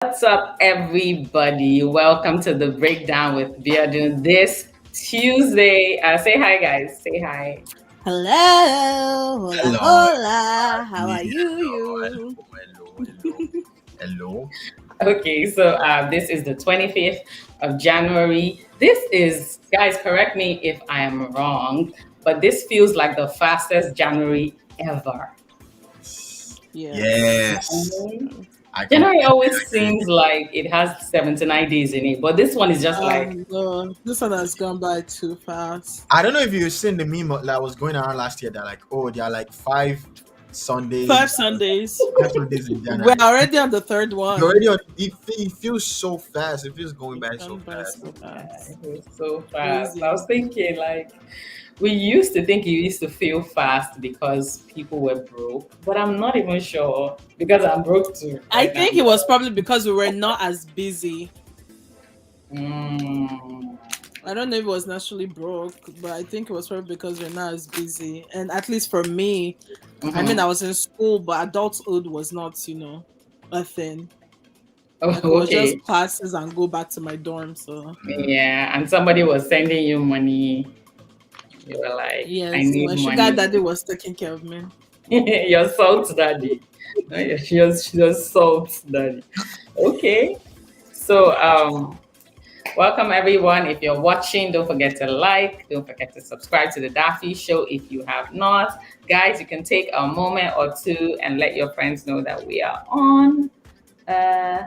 What's up, everybody? Welcome to the breakdown with Biodun this Tuesday. Say hi, guys. Say hi. Hello, hola, Hello, hola. How are everybody. you? Hello, You? hello, hello, hello. Okay, so this is the 25th of January. This is, guys, correct me if I am wrong, but this feels like the fastest January ever. Yes. Yes, I January completely always agree. seems like it has 79 days in it, but this one is just like, No, this one has gone by too fast. I don't know if you've seen the meme that was going around last year. That like, oh, there are like Sundays, Five Sundays. five Sundays in We're January. already on the third You're one. already on. It feels so fast. It feels going It's by so gone by fast. so it fast. was so fast. I Crazy. was thinking, like, we used to think it used to feel fast because people were broke, but I'm not even sure because I'm broke too I right now. think it was probably because we were not as busy. Mm, I don't know if it was naturally broke, but I think it was probably because we're not as busy. And at least for me, I mean, mhm. I was in school, but adulthood was not, a thing. Like it Oh, was just okay. classes and go back to my dorm. So Yeah, and somebody was sending you money. You were like, I yes, need my sugar money. daddy was taking care of me. Your salt daddy. Your salt daddy. Okay. So welcome everyone. If you're watching, don't forget to like, don't forget to subscribe to the Daffy Show if you have not. Guys, you can take a moment or two and let your friends know that we are on. Uh,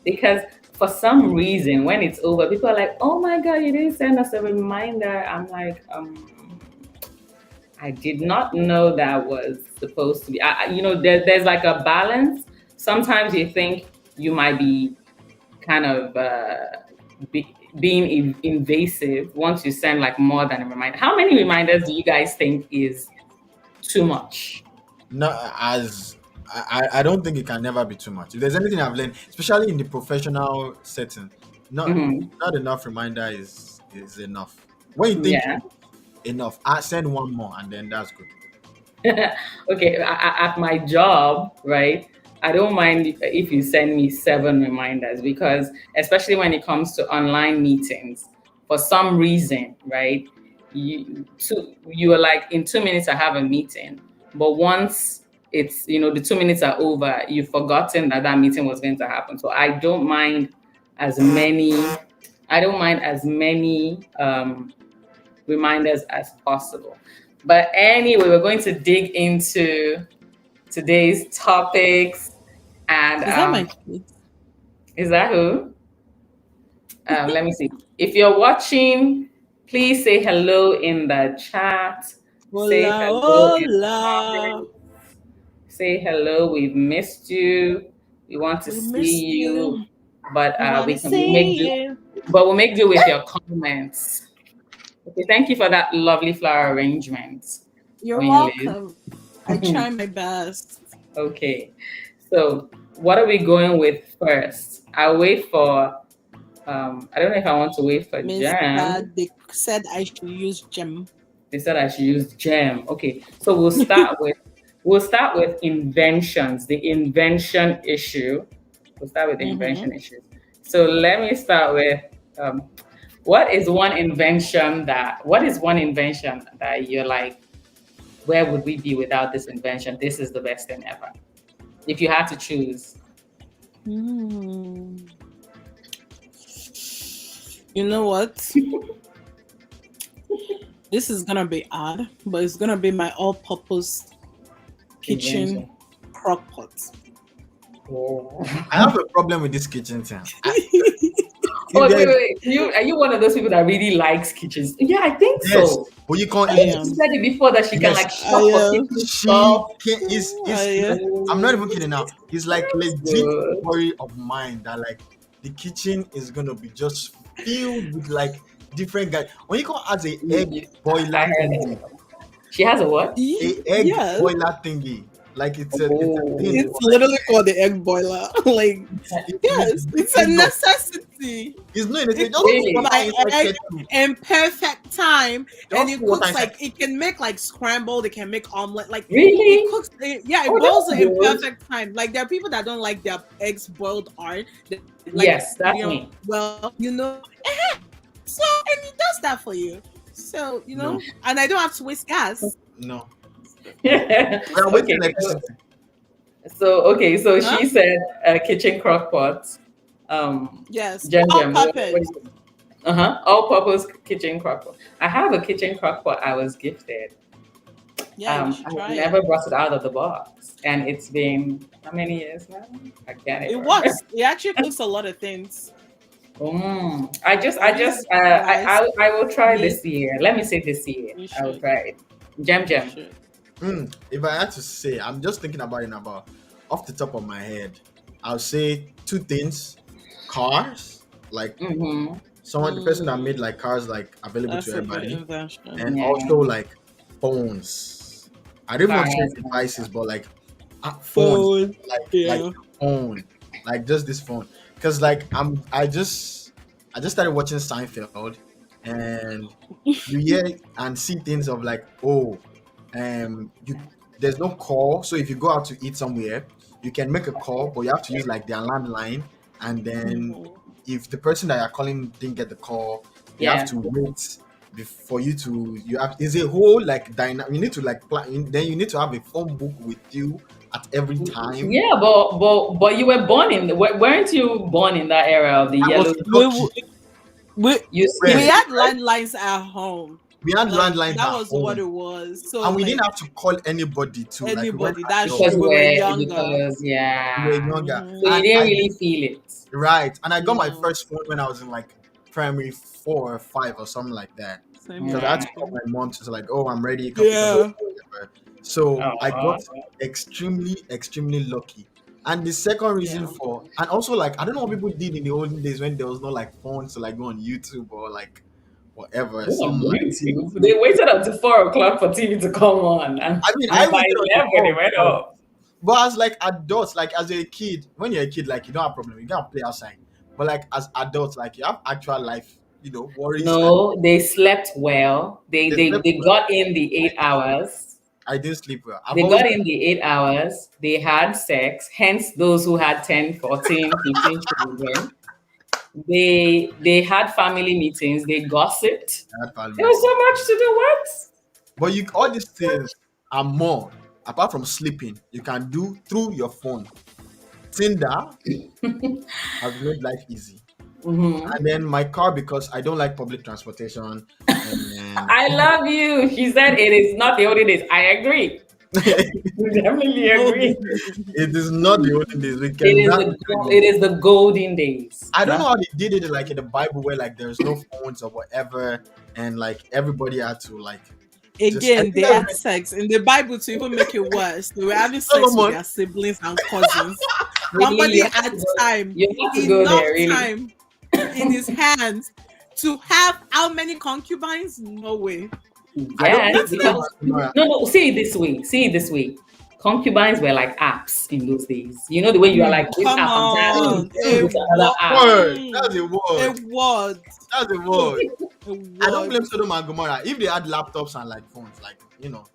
because for some reason, when it's over, people are like, "Oh my God, you didn't send us a reminder." I'm like, I did not know that was supposed to be. There's like a balance. Sometimes you think you might be kind of being invasive once you send like more than a reminder. How many reminders do you guys think is too much? Not as I don't think it can never be too much. If there's anything I've learned, especially in the professional setting, not Hmm. not enough reminder is enough. When you think Yeah. enough, I send one more and then that's good. Okay. At my job, right? I don't mind if you send me 7 reminders because, especially when it comes to online meetings, for some reason, right? You are like, in 2 minutes I have a meeting, but once it's the 2 minutes are over, you've forgotten that that meeting was going to happen. So as many. I don't mind as many reminders as possible. But anyway, we're going to dig into today's topics. And Is that my kid? is that who? Let me see. If you're watching, please say hello in the chat. Say Hola, hello in the hola. comments. Say hello. We've missed you. We want to We see missed you, you. but We want to we'll make see do. you. But we'll make do with your comments. Okay. Thank you for that lovely flower arrangement, You're Oyin-Liz. welcome. I try my best. Okay. So, what are we going with first? I'll wait for, I don't know if I want to wait for Mister, Jam. they said I should use gem. They said I should use Jam. Okay. So, we'll start with inventions, the invention issue. We'll start with the Mm-hmm. invention issues. So, let me start with um, what is one invention that you're like, where would we be without this invention? This is the best thing ever. If you had to choose. Hmm. You know what? This is gonna be odd, but it's gonna be my all-purpose kitchen Invention. crock pot. Oh. I have a problem with this kitchen thing. If Oh, wait, wait, there's wait. Are you one of those people that really likes kitchens? Yeah, I think yes, so. but you can't I I think eat. she am. said it before that she can Yes, like I shop for am. kitchen she stuff. can I is am. I'm not even Oh, kidding now. It's like that's legit good. worry of mine that like the kitchen is gonna be just filled with like different guys. When you can add a egg I boiler heard thingy, that. She has a what? a egg Yes. boiler thingy, like it's a thing Oh, It's for like literally called the egg boiler. Like, it's with yes, it's a big of necessity. see. It's not anything. Just put Really? water My inside egg kettle. in perfect time, and Just it put water cooks inside. like it can make like scrambled. It can make omelet. Like it Really? cooks. Yeah, it Oh, boils that's it in good. perfect time. Like there are people that don't like their eggs boiled hard. They like Yes, that's medium me. well. So and it does that for you. So No, and I don't have to waste gas. no. We are wasting Okay. electricity. So Huh? she said kitchen crock pot. Yes, Jam all Jam. purpose. All-purpose kitchen crock pot. I have a kitchen crock pot I was gifted. Yeah, you should I try it. never brought it out of the box, and it's been how many years now? I can't It even remember. works. It actually cooks a lot of things. I I've just, used rice, I will try meat. this year. Let me say this year, You I will should. try it. Jam You Jam. should. If I had to say, I'm just thinking about it about off the top of my head. I'll say two things: cars, like Mm-hmm. someone, the person that made Mm, like cars like available to that's a good everybody, invention. and Yeah, also like phones. I don't want to cars. say devices, but like phones, Phone. like Yeah. phone, like just this phone. Because like I just started watching Seinfeld, and you hear and see things of like, oh, you there's no call, so if you go out to eat somewhere, you can make a call, but you have to use like their landline, and then Mhm. if the person that you're calling didn't get the call, you have Yeah. to wait for you to you have is a whole like dynamic. You need to like plan. Then you need to have a phone book with you at every time. Yeah, but you were born in weren't you born in that era of the I was yellow? We, lucky. we You we Well, skipped. had landlines at home. we had Like landlines that at was what home, it was. So and we didn't like have to call anybody too. Like we went anybody, at that's Because true. doors. We were younger. We were yeah. younger, So you Hmm. and didn't I really feel it. right, and I got my No, first phone when I was in like primary 4 or 5 or something like that. same Because here I had Yeah. to call actually. my mom to like, oh, I'm ready, come pick us up, Yeah. whatever. So I Oh, got extremely lucky. And the second reason Yeah. for, and also like, I don't know what people did in the olden days when there was no like phones to like go on YouTube or like whatever, go on some like. YouTube. They waited until 4 o'clock for TV to come on, and, I mean, I and by waited on the 11 it phone, went off. but as like adults, like as a kid, when you're a kid, like you don't have problem, you can't play outside. But like as adults, like you have actual life, worries and No, they slept well. They they they slept they well. got in the 8 hours. I didn't sleep well. I've They always got in the 8 hours. They had sex. Hence, those who had 10, 14, 15 children. They had family meetings. They gossiped. had family There was meeting. so much to do. What? But you all these things are more apart from sleeping, you can do through your phone. Tinder has made life easy. Mhm. And then my car because I don't like public transportation and I love you. She said it is not the olden days. I agree. We definitely Oh, agree. it is not the olden days. We It can is that the we can it is the golden days. I don't know That's how they did it like in the Bible where like there's no phones or whatever and like everybody had to like just I again, think they that's had sex in the Bible to even make it worse. They were having sex with Solomon. their siblings and cousins. really Somebody had time, you have to go enough there, really. time in his hands to have how many concubines? No way. I don't Yes, play That's Sodom like because and Gomorrah. no, see it this way. See it this way. Concubines were like apps in those days. You know the way you are like this come app, I'm tired of Mm, on, it. Let me a go mm. to another what? app. Word. That's a A word. word, That's a word. a I don't word. blame Sodom and Gomorrah. If they had laptops and like phones, like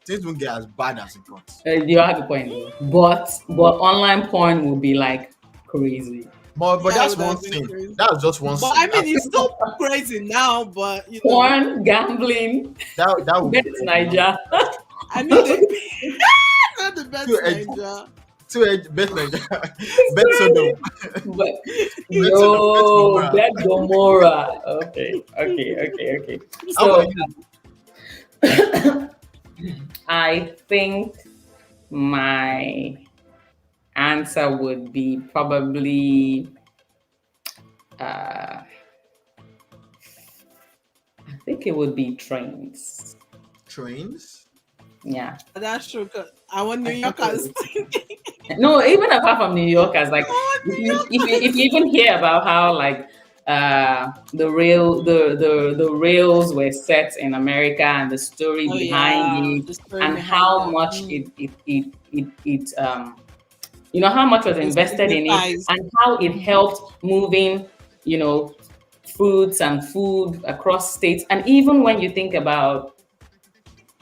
things won't get as bad as it got. You have a point, though. But online porn would be like crazy. But Yeah, it that's would one have been thing. crazy. That's just one But I sin. mean, it's still crazy now. But Porn, gambling, That would bet be Niger. I mean, they not the best Two edge, Niger. two edge, bet Nigeria, bet Sodom, But bet Sodom, bet no, Gomorrah. bet Gomorrah. Okay. How So about you? I think my answer would be probably I think it would be trains. Trains? Yeah. That's true. 'Cause I want New I think it Yorkers. would. No, even apart from New Yorkers, like I want if New you if you, Yorkers. if you even hear about how like the rails were set in America and the story Oh behind yeah, it the story and behind how it. much it how much was It invested in it signifies. and how it helped moving you know, fruits and food across states. And even when you think about,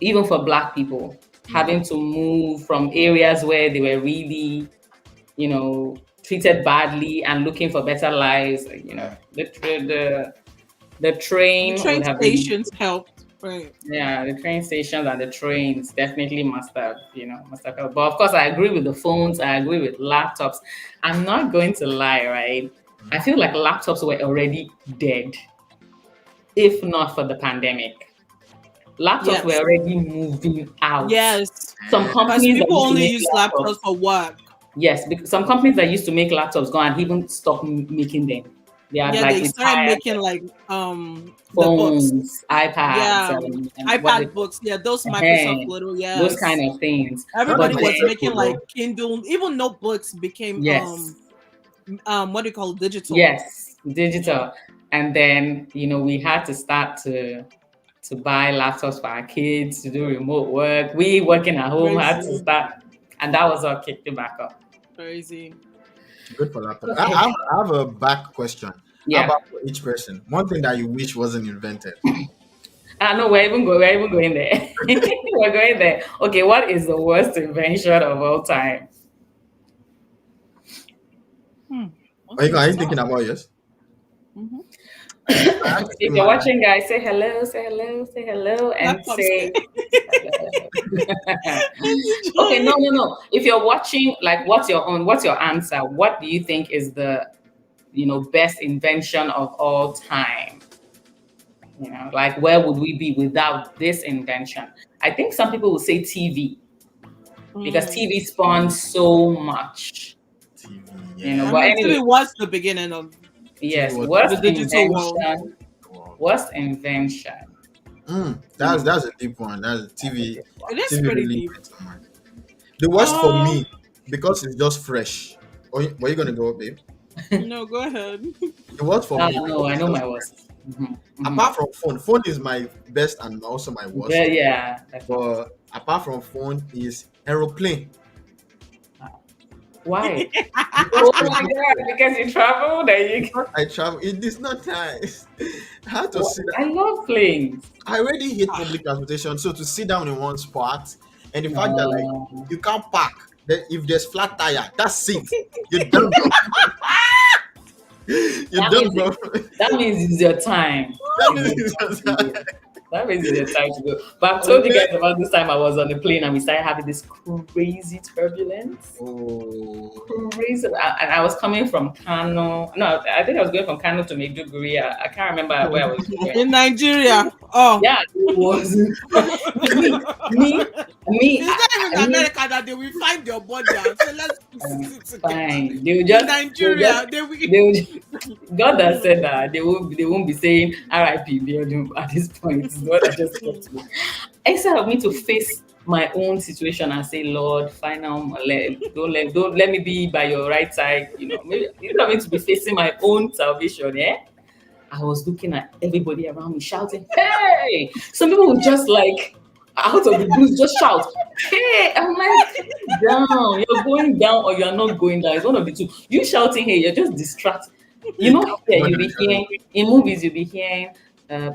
even for Black people, having to move from areas where they were really, treated badly and looking for better lives, the The train train would have been, stations helped, right? yeah, the train stations and the trains definitely must have helped. But of course, I agree with the phones. I agree with laptops. I'm not going to lie, right? I feel like laptops were already dead, if not for the pandemic. Laptops were Yes, already moving out. yes. Some Because companies that people used to only make use laptops, laptops for work. yes, because some companies that used to make laptops go and even stop making them. They had Yeah, like they started retired making like the books. phones, iPads, Yeah, and what they iPad books. Yeah, those Microsoft eh, little, those yes. kind of things. That's But Everybody actually was then, making stressful, like though. Kindle, even notebooks became yes, what do you call it? Digital. yes, digital. And then, we had to start to buy laptops for our kids to do remote work. We working at home had to Crazy. start, and that was what kicked it back up. Crazy. Good for laptop. Okay. I have a back question. How Yeah. about for each person? One thing that you wish wasn't invented. No, we're even going there. We're going there. Okay, what is the worst invention of all time? What's Are the you thinking top? about yours? Mm-hmm. Actually, If you're watching, guys, say hello, say hello, and Laptops. say hello. Okay, no, no, no. If you're watching, like, what's your answer? What do you think is the, best invention of all time? Like, where would we be without this invention? I think some people will say TV, because Mm. TV spawns so much. TV. I But Yeah, mean, anyway, TV was the beginning of TV yes, was the worst digital world. invention. the world. Worst invention. That's a deep one. That's That's a TV. good It one. is TV pretty really deep. hits someone. The worst for Um, me because it's just fresh. Where you gonna go, babe? no, go ahead. The worst for me No, because I it's know just my fresh. worst. Hmm. Apart from phone, phone is my best and also my worst. Yeah, definitely. But apart from phone is aeroplane Why? because Oh my god! Because you travel, then you. I travel. It is not nice. I had to sit. I love planes. I already hate Ah, public transportation, so to sit down in one spot and the fact that like No, you can't park, that if there's flat tire, that's it. You're done, bro. You're that done, means bro. that means it's your time. That It's your means time it's to go. That means it's your time to go. But I've told you okay. guys about this time I was on the plane and we started having this crazy turbulence. Oh, Crazy. And I was coming from Kano. No, I think I was going from Kano to Maiduguri. I can't remember where I was going. in Nigeria. Oh, Yeah, it was me, me, me, it's not even me. America that they will find your body and say, let's fix it together. Fine. In Nigeria, they will. they will, God has said that they won't be saying R.I.P. Biodun at this point. It's what I just got to. Instead of me to face my own situation and say, Lord, don't let me be by your right side. Maybe you don't want me to be facing my own salvation. Yeah. I was looking at everybody around me shouting, "Hey!" Some people would just like out of the blues just shout, "Hey!" I'm like, "Down! You're going down, or you're not going down. It's one of the two. You shouting, "Hey!" You're just distracted. you can't Yeah, go you'll there. be hearing in movies. You'll be hearing,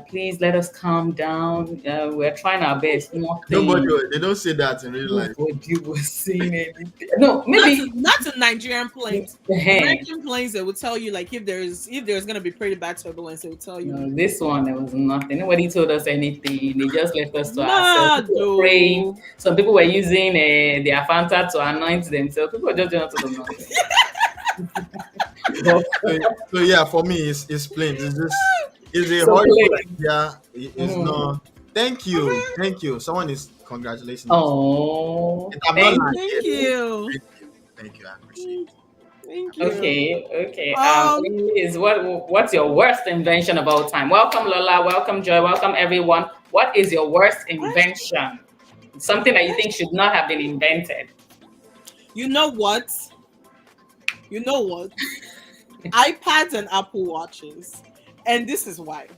"Please let us calm down. We're trying our best. Nobody, Nothing." they don't say that in real life. Nobody was saying anything. No, Not maybe. to, not to Nigerian planes. Hey. American planes, they will tell you like if there's gonna be pretty bad turbulence, they will tell you. No, this one there was nothing. Nobody told us anything. They just left us to ourselves. Nah, People were praying. though. Some people were using their Fanta to anoint themselves. People were just doing to them nothing. But So, so yeah, for me, it's plain. It's just it's a so horrible plain. idea. It's Mm. not. Thank you. Someone is congratulating me. Oh, I'm not thank lying. you. Thank you. Thank you. I appreciate it. Thank you. Okay. Um, Is what's your worst invention of all time? Welcome Lola. Welcome Joy. Welcome everyone. What is your worst invention? Something that you think should not have been invented. you know what? You know what? iPads and Apple Watches, and this is why.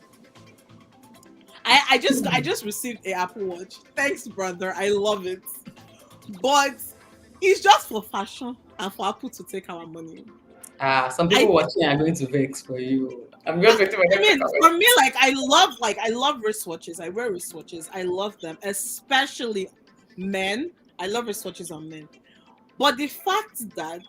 I just received a Apple Watch. Thanks, brother. I love it, but it's just for fashion and for Apple to take our money. Some I people watching are going to vex for you. I'm just waiting for I them to mean, comment. for me, I love wristwatches. I wear wristwatches. I love them, especially men. I love wristwatches on men. But the fact that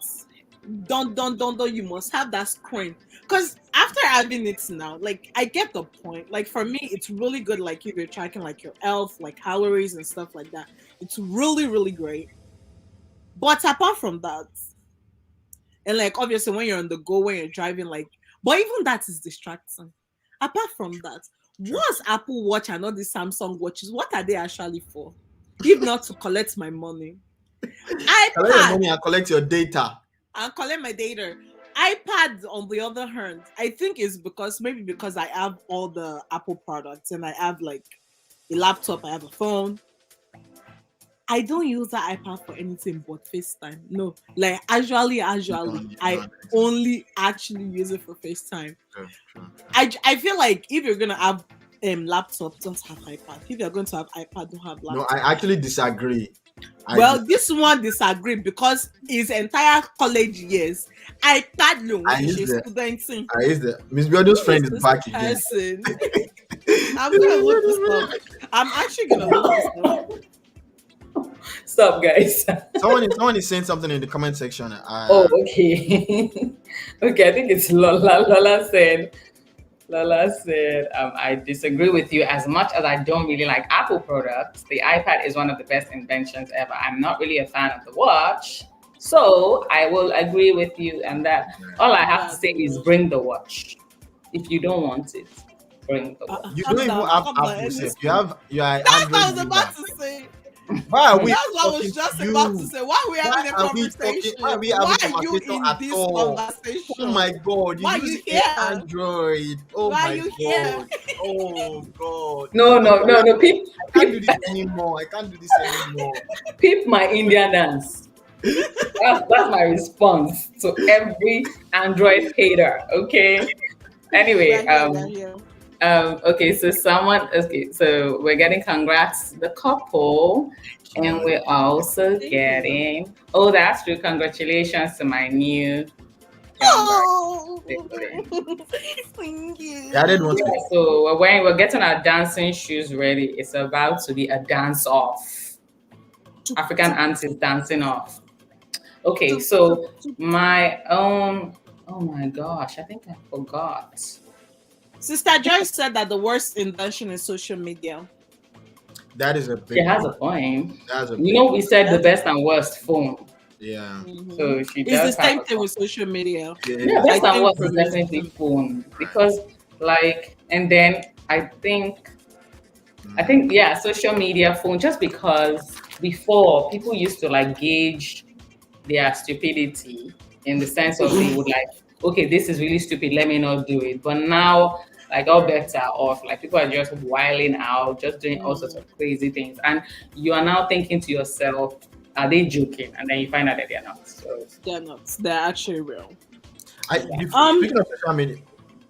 don't you must have that screen. Because after having it now, like I get the point. Like for me, it's really good. Like if you're tracking like your health, like calories and stuff like that. It's really, really great. But apart from that, and like obviously when you're on the go, when you're driving, like but even that is distracting. Apart from that, True. what's Apple Watch and all these Samsung watches? What are they actually for? If not to collect my money. Collect your iPad money and collect your data. and collect my data. iPad, on the other hand, I think is because maybe because I have all the Apple products and I have like a laptop, I have a phone. I don't use the iPad for anything but FaceTime. No, like You I don't. only actually use it for FaceTime. True, true. I feel like if you're gonna have laptop, don't have iPad. If you're going to have iPad, don't have No, laptop. I actually disagree. Well, this one disagree because his entire college years, iPad no, I when use she's the student thing. I use the Miss Biodun's Who is friend is this back again. person? I'm gonna look this up. I'm actually gonna look this up. Stop, guys. Someone is saying something in the comment section. Oh, okay. Okay, I think it's Lola. Lola said, I disagree with you as much as I don't really like Apple products. The iPad is one of the best inventions ever. I'm not really a fan of the watch. So I will agree with you. And that all I have to say is bring the watch. If you don't want it, bring the watch. You don't even have Calm down. Apple self. You are an That's what I Android was about user. to say. Why are we That's what I talking was just to about to you? say. Why are we having a Why are we talking? conversation? Why are we Why having are you conversation in at this all? conversation? Oh my god, Why you are you use here? an Android. Oh Why are my you here? god. Oh god. No, no, no, no. Peep, I can't do peep, this anymore. I can't do this anymore. peep my India dance. That's my response to every Android hater. Okay. Anyway, We're here. okay, so we're getting congrats to the couple, and we're also Thank you. getting, oh, that's true. Congratulations to my new younger Oh, sibling. thank you. Yeah, I didn't want Yeah, to. so we're getting our dancing shoes ready. It's about to be a dance off. African aunties dancing off. Okay, so my own, oh my gosh, I think I forgot. Sister Joyce said that the worst invention is social media. That is a She big has one. a point. That's a You big know, one. we said the best and worst phone. Yeah. So she It's the does have same a thing point. with social media. Yeah, Yeah, it is. best I and think worst for is me, it's definitely the phone Right. because, like, and then I think yeah, social media, phone, just because before people used to like gauge their stupidity in the sense of they would like, okay, this is really stupid, let me not do it. But now, like, all bets are off. Like, people are just wilding out, just doing all sorts of crazy things. And you are now thinking to yourself, are they joking? And then you find out that they're not. So, They're not. They're actually real. Speaking of social media,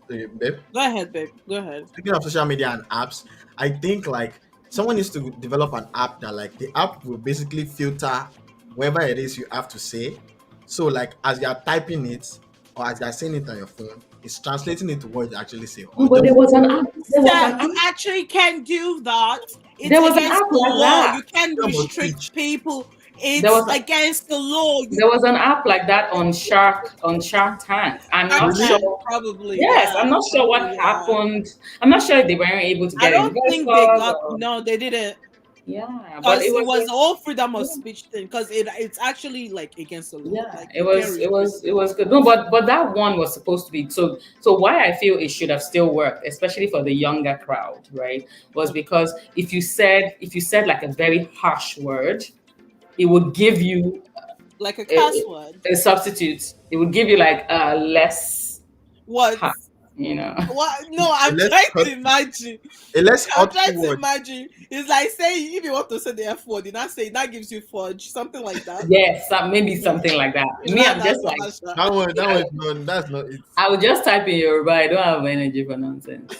babe. Go ahead, babe. Go ahead. Speaking of social media and apps, I think like someone needs to develop an app that like the app will basically filter whatever it is you have to say. So like as you are typing it or as you are saying it on your phone, it's translating it to what you actually say. Or oh, but just there was an app. There was an That app. you actually can do that. It's There was an against app the like law. that. You can freedom of restrict speech. people. There It's was against the law. You There was an app like that on Shark Tank. I'm not can Really? sure. probably, Yes, yeah, I'm not sure what probably, yeah. happened. I'm not sure if they weren't able to I get don't think they investors got. or No, they didn't. yeah, but Because it it was was all freedom of yeah, speech thing. Because it's actually like against the law. yeah, Like it you can't was it restrict was it was good. No, but that one was supposed to be so why I feel it should have still worked, especially for the younger crowd, right? Was because if you said like a very harsh word, it would give you like a a, cuss word. a substitute. It would give you like a less What? harsh, you know. What? No, A I'm less trying hurt, to imagine. a less I'm hurtful trying to word. imagine. It's like saying if you want to say the F word, you not say that gives you fudge, something like that. Yes, maybe something like that. Me, I'm That's just not like, That one is not. That's not it. I would just type in Yoruba. I don't have energy for nonsense.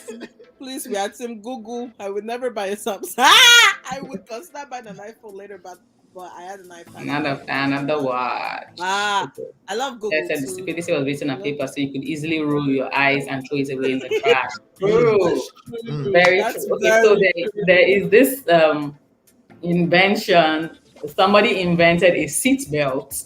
Please, we had some Google. I would never buy a Samsung. I would consider buying an iPhone later, but but I had an iPad. Not a fan of the watch. Ah, Okay. I love They Google said the too. stupidity was written I on love paper, so you could easily roll your eyes and throw it away in the trash. Mm, True. That's mm. true. Very That's true. Okay, so very there is this invention. Somebody invented a seat belt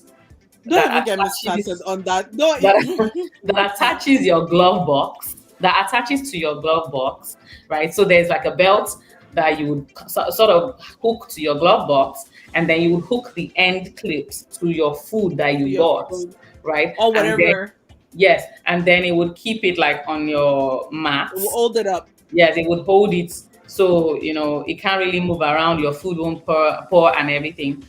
Don't even that get me started attaches on that. No, that, that attaches your glove box, that attaches to your glove box, right? So there's like a belt that you would sort of hook to your glove box, and then you would hook the end clips to your food that you your got, phone right? or And then whatever. yes, and then it would keep it like on your mat. We'll hold it up. Yes, it would hold it, so it can't really move around. Your food won't pour and everything.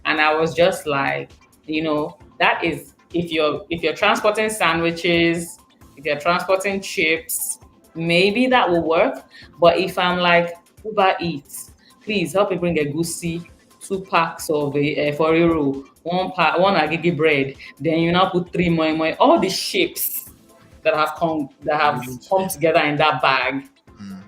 And I was just like, that is, if you're transporting sandwiches, if you're transporting chips, maybe that will work. But if I'm like Uber Eats, please help me bring a goosey, 2 packs of forero, one agigi bread, then you now put three more, all the shapes that have come together in that bag. Mm.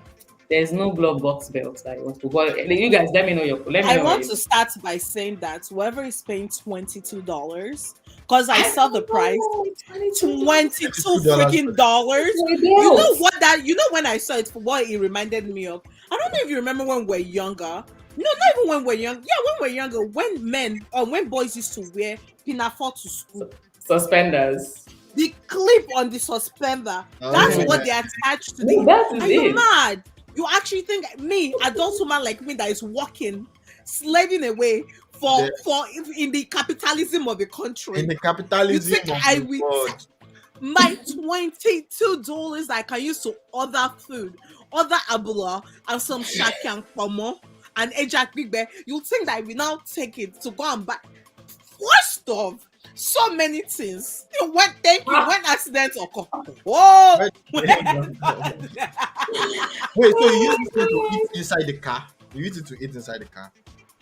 There's no glove box belt that you want to. But you guys, let me I know what want you to start by saying that whoever is paying $22, because I saw the don't price, know, $22 $22 freaking dollars. for a You know belt. what when I saw it, what it reminded me of? I don't know if you remember when we're younger. No, not even when we're young. Yeah, when we're younger, when men or when boys used to wear pinafore to school. Suspenders. The clip on the suspender, Oh, that's yeah. what they attach to No, the. that is Are you it. mad? You actually think me, adult woman like me that is walking, slaving away for The- for in the capitalism of the In country? the You capitalism think of I the will world. my $22 I can use to order food, order abula and some shaki and pomo and ejak bigbe? You think that I will now take it to go and buy? First off, so many things. Thank you. When accidents occur. Oh, Wait, wait, so you use this thing to eat inside the car? You use it to eat inside the car?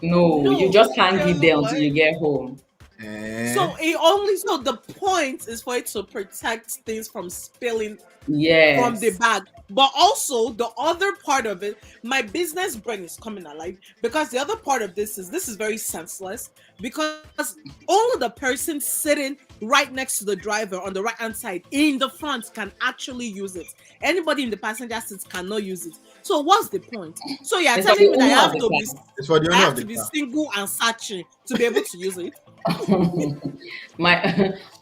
No, you no, just hang you it know there until what? you get home. So the point is for it to protect things from spilling from the Yes. bag. But also the other part of it, my business brain is coming alive because the other part of this is very senseless because only the person sitting right next to the driver on the right hand side in the front can actually use it. Anybody in the passenger seat cannot use it. So what's the point? So you're It's for telling the me that owner of the It's for the I owner have of to the be car. single and searching to be able to use it. car.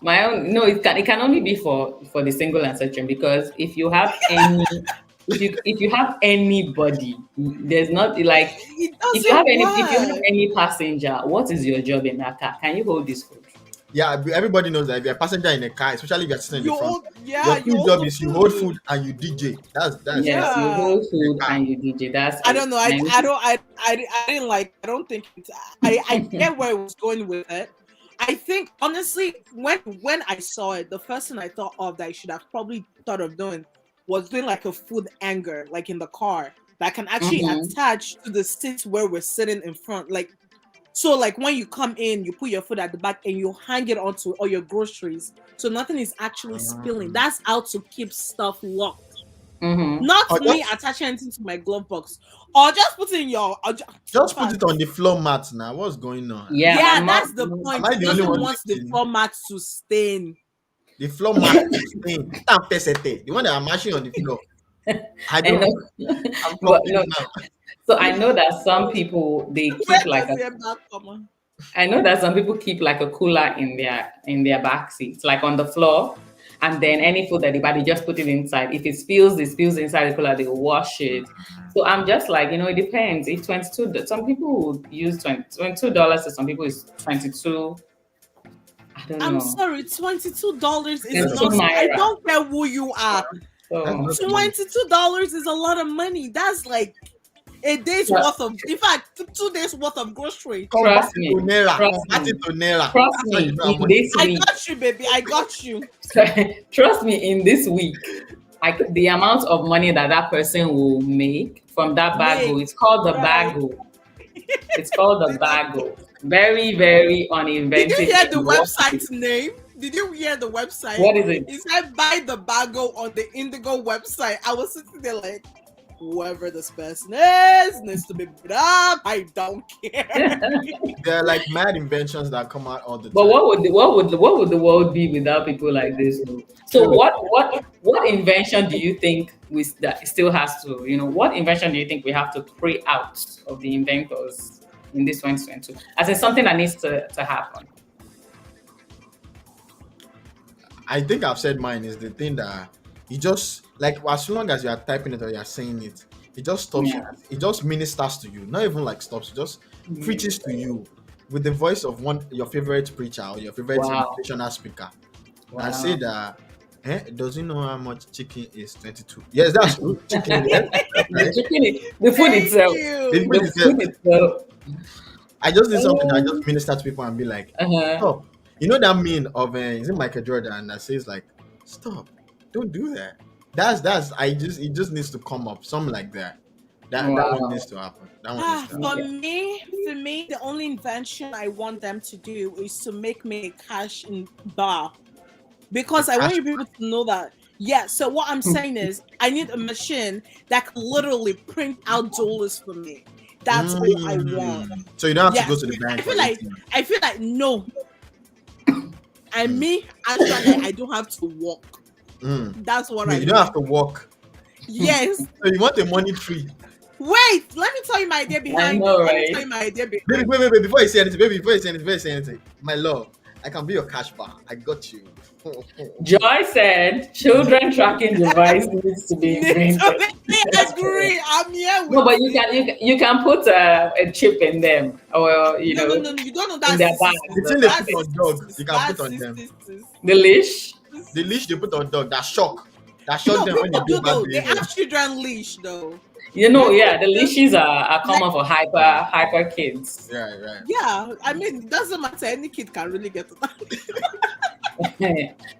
My own, no, it can only be for the single and searching, because if you have anybody, there's not like, It if you have doesn't work. any passenger, what is your job in that car? Can you hold this food? Yeah, everybody knows that if you're a passenger in a car, especially if you're sitting in the You front, hold, yeah, your you key hold job the is you hold food. food and you DJ. That's Yes, you Yeah. hold the food car. and you DJ. That's I it. don't know. I didn't like. I don't think it's. I get where it was going with it. I think honestly, when I saw it, the first thing I thought of that I should have probably thought of doing was doing like a food hanger, like in the car, that can actually Mhm. attach to the seat where we're sitting in front. Like so, like when you come in, you put your food at the back and you hang it onto all your groceries, so nothing is actually spilling. Um, That's how to keep stuff locked. Mhm. Not or me attaching anything to my glove box, or just putting your. In just put fact, it on the floor mat now. What's going on? Yeah, my yeah, mom. that's the Am point. I He the only doesn't one want the thinking? format to stain. The floor mat is thing. The one that I'm mashing on the floor. I I don't. know, I'm but no. confused now. So I know that some people they Where keep like does a. the back come on? I know that some people keep like a cooler in their back seats, like on the floor, and then any food that they buy, they just put it inside. If it spills inside the cooler, they will wash it. So I'm just like, it depends. If 22, some people would use $22, to some people is 22. I don't I'm know. sorry, $22 is That's 22 not, nothing. I naira. don't care who you are. that's So not enough. $22 is a lot of money. That's like a day's tru- worth of, in fact, 2 days worth of grocery. Convert trust it to me, naira. trust Convert it me, to naira. trust That's how you me. know how In much. this I week, got you, baby. I got you. trust me. In this week, the amount of money that person will make from that bago, Make it's called the right. bago. It's called the Did I- bago. Very, very Did you uninventive hear the name. website's name? Did you hear the website? What is it? It said buy the bago on the Indigo website. I was sitting there like, whoever this person is needs to be beat up. I don't care. There are like mad inventions that come out all the But time. what would the world be without people like this? Though? So True. what invention do you think that still has to, what invention do you think we have to pray out of the inventors in this 2022 as in something that needs to happen? I think I've said mine is the thing that you just like as long as you are typing it or you are saying it, it just stops you. Yeah. It just ministers to you. Not even like stops, it just preaches to Yeah. you with the voice of one your favorite preacher or your favorite Wow. motivational speaker. And Wow. say that does he know how much chicken is 22? Yes, that's true. Chicken, yes, that's The right. chicken, the food Thank itself. The you. food The itself. food itself. I just did something that I just minister to people and be like, Uh-huh. stop. You know that meme of is it Michael Jordan that says like, stop, don't do that. That's it just needs to come up, something like that. That one Wow. needs to happen. That one needs to happen. For me, the only invention I want them to do is to make me a cash in bar, because I want you people to know that. Yeah. So what I'm saying is, I need a machine that can literally print out dollars for me. That's all I want. So you don't have Yes. to go to the bank. I feel like no. And me, actually, I don't have to walk. That's what I You need. don't have to walk. Yes. So you want a money tree. Wait, let me tell you my idea behind know, it. Let right? me tell you my idea Baby, behind wait, before you say anything, before you say anything, my love, I can be your cash bar. I got you. Joy said children tracking device needs to be invented. I agree. I'm here with No, but you can put a chip in them, or no, you don't know in that their bag. The thing they put on dog, you can put on them. The leash. The leash they put on dog, that shock No, them when they people do do bad though. They behavior. have children leash though. Yeah, the leashes are common for hyper kids. Right. Yeah, I mean, it doesn't matter. Any kid can really get to that.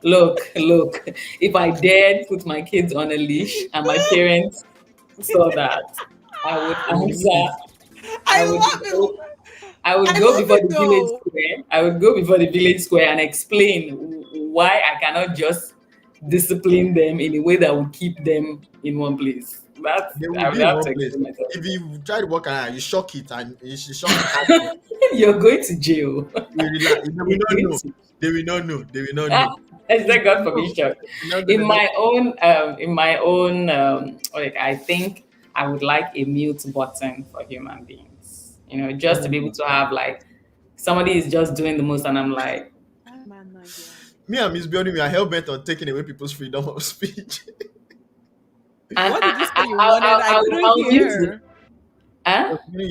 Look, if I dared put my kids on a leash and my parents saw that, I would answer. I would love go- it. I would I go love before it the village though. square. I would go before the village square and explain why I cannot just discipline them in a way that will keep them in one place. They will I be would in have one to place. explain myself. If you try to walk around, you shock it and you shock it. You're going to jail. They will not know. They will not know. They will not know. Is that God permission? In my own, like I think I would like a mute button for human beings. Just to be able to have like somebody is just doing the most, and I'm like, Me and Miss Biodun, we are hell bent on taking away people's freedom of speech. and What did you say you wanted? I couldn't hear.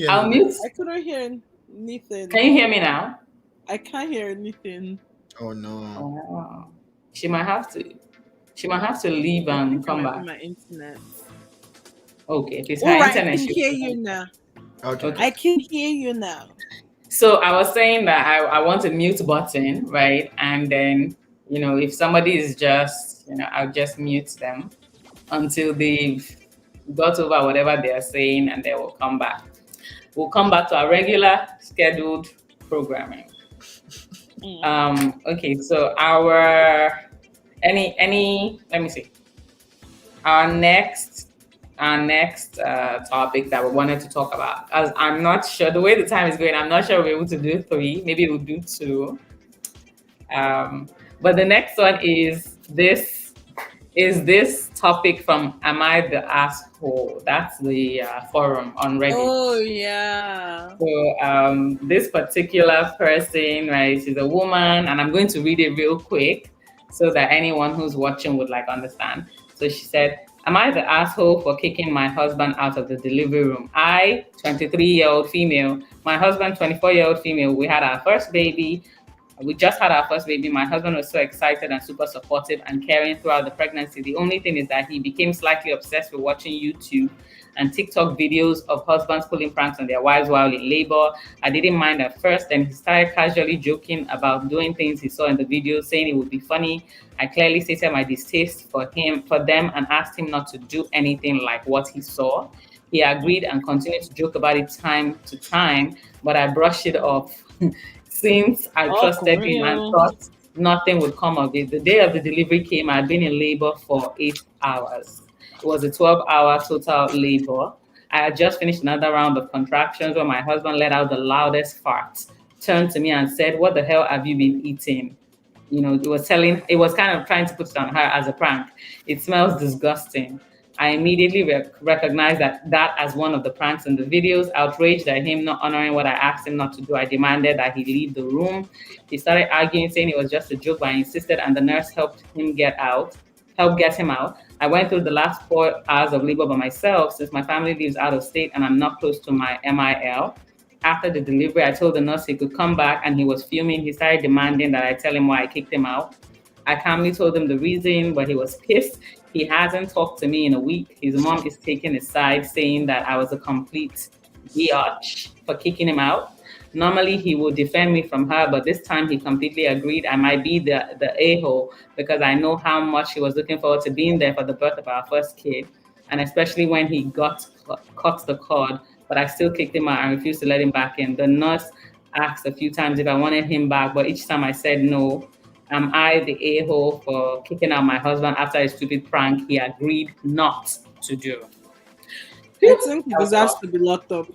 I'll mute. I couldn't hear anything. Can you hear me now? I can't hear anything. Oh no. Oh. She might have to leave and come back. My internet. Okay, if it's All her right, I internet. can she- hear you now. Okay. I can hear you now. So I was saying that I want a mute button, right? And then, if somebody is just, I'll just mute them until they've got over whatever they're saying, and they will come back. We'll come back to our regular scheduled programming. Okay, so let me see. Our next topic that we wanted to talk about, as I'm not sure the way the time is going, I'm not sure we're able to do 3, maybe we'll do 2. But the next one is this topic from Am I the Asshole? That's the forum on Reddit. Oh yeah. So this particular person, right, she's a woman, and I'm going to read it real quick so that anyone who's watching would understand. So she said, am I the asshole for kicking my husband out of the delivery room? I, 23-year-old female, my husband, 24-year-old female, we had our first baby. We just had our first baby. My husband was so excited and super supportive and caring throughout the pregnancy. The only thing is that he became slightly obsessed with watching YouTube and TikTok videos of husbands pulling pranks on their wives while in labor. I didn't mind at first. Then he started casually joking about doing things he saw in the video, saying it would be funny. I clearly stated my distaste for them, and asked him not to do anything like what he saw. He agreed and continued to joke about it time to time, but I brushed it off. Since I trusted him and thought nothing would come of it. The day of the delivery came. I had been in labor for 8 hours. It was a 12-hour total labor. I had just finished another round of contractions when my husband let out the loudest fart, turned to me and said, "What the hell have you been eating?" It was kind of trying to put it on her as a prank. "It smells disgusting." I immediately recognized that as one of the pranks in the videos. Outraged at him not honoring what I asked him not to do, I demanded that he leave the room. He started arguing, saying it was just a joke, but I insisted, and the nurse helped get him out. I went through the last 4 hours of labor by myself since my family lives out of state and I'm not close to my MIL. After the delivery, I told the nurse he could come back and he was fuming. He started demanding that I tell him why I kicked him out. I calmly told him the reason, but he was pissed. He hasn't talked to me in a week. His mom is taking his side, saying that I was a complete biatch for kicking him out. Normally, he would defend me from her, but this time he completely agreed I might be the a-hole because I know how much he was looking forward to being there for the birth of our first kid, and especially when he cut the cord, but I still kicked him out and refused to let him back in. The nurse asked a few times if I wanted him back, but each time I said no. Am I the a-hole for kicking out my husband after a stupid prank he agreed not to do? I think he deserves to be locked up.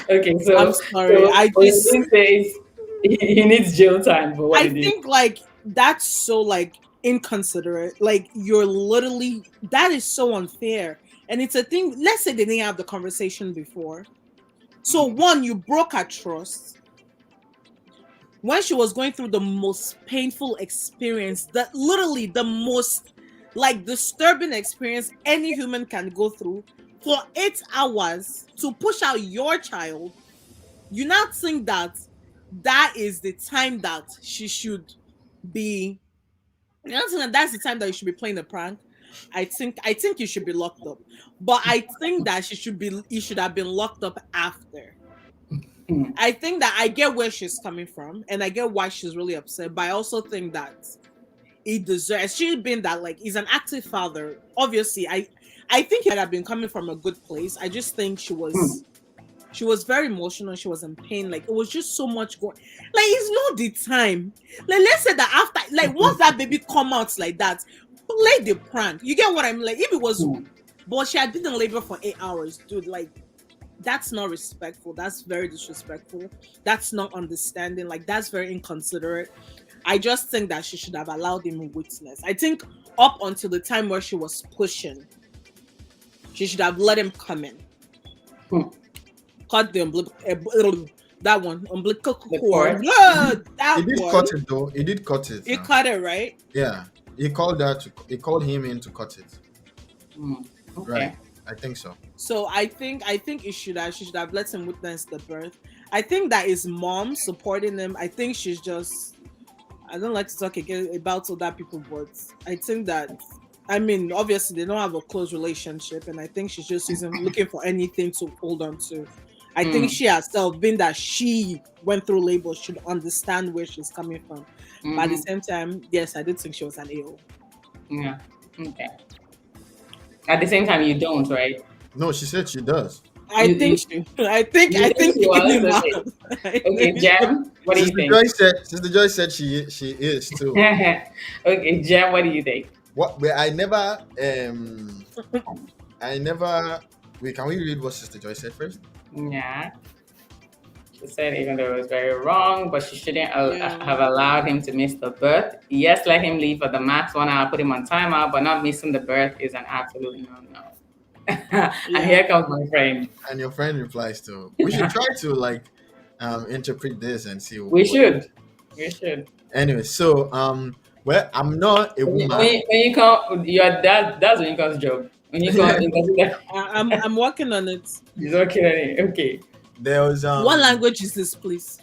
Okay, so I'm sorry. So I just Oyin says he needs jail time for what I he did. think like that's so like inconsiderate. Like you're literally that is so unfair. And it's a thing. Let's say they didn't have the conversation before. So one, you broke her trust when she was going through the most painful experience, that literally the most like disturbing experience any human can go through for 8 hours to push out your child. You now think that that is the time that she should be. You know, think that that's the time that you should be playing the prank. I think you should be locked up, but I think that you should have been locked up after. I think that I get where she's coming from and I get why she's really upset, but I also think that he deserves she being that like he's an active father. Obviously, I think he might have been coming from a good place. I just think she was very emotional, she was in pain, like it was just so much going like it's not the time. Like let's say that after like once that baby come out like that, play the prank. You get what I'm like? If it was but she had been in labor for 8 hours, dude, like that's not respectful. That's very disrespectful. That's not understanding. Like that's very inconsiderate. I just think that she should have allowed him witness. I think up until the time where she was pushing, she should have let him come in. Cut the that one umbilical cord. Yeah, that He did one. cut it though. He did cut it. He cut it, right? Yeah. He called him in to cut it. Okay. Right. I think so. So I think she should have let him witness the birth. I think that his mom supporting him. I think she's just. I don't like to talk again about other people, but I think that. I mean, obviously they don't have a close relationship, and I think she's just looking for anything to hold on to. I think she herself, being that she went through labor, should understand where she's coming from. But at the same time, yes, I did think she was an a-hole. Yeah. Okay. At the same time, you don't, right? No, she said she does. I think you you was, okay, Jem, what do you think? Sister Joy said she is too. Okay, Jem, what do you think? What? But I never. Wait, can we read what Sister Joy said first? Yeah. She said even though it was very wrong, but she shouldn't have allowed him to miss the birth. Yes, let him leave for the max 1 hour, put him on timeout, but not missing the birth is an absolute no-no. And here comes my friend. And your friend replies to. We should try to like interpret this and see. We should. Anyway, so well, I'm not a woman. When you come, that's when you come's job. When you come, I'm working on it. He's working on it. Okay. There was What language is this, please?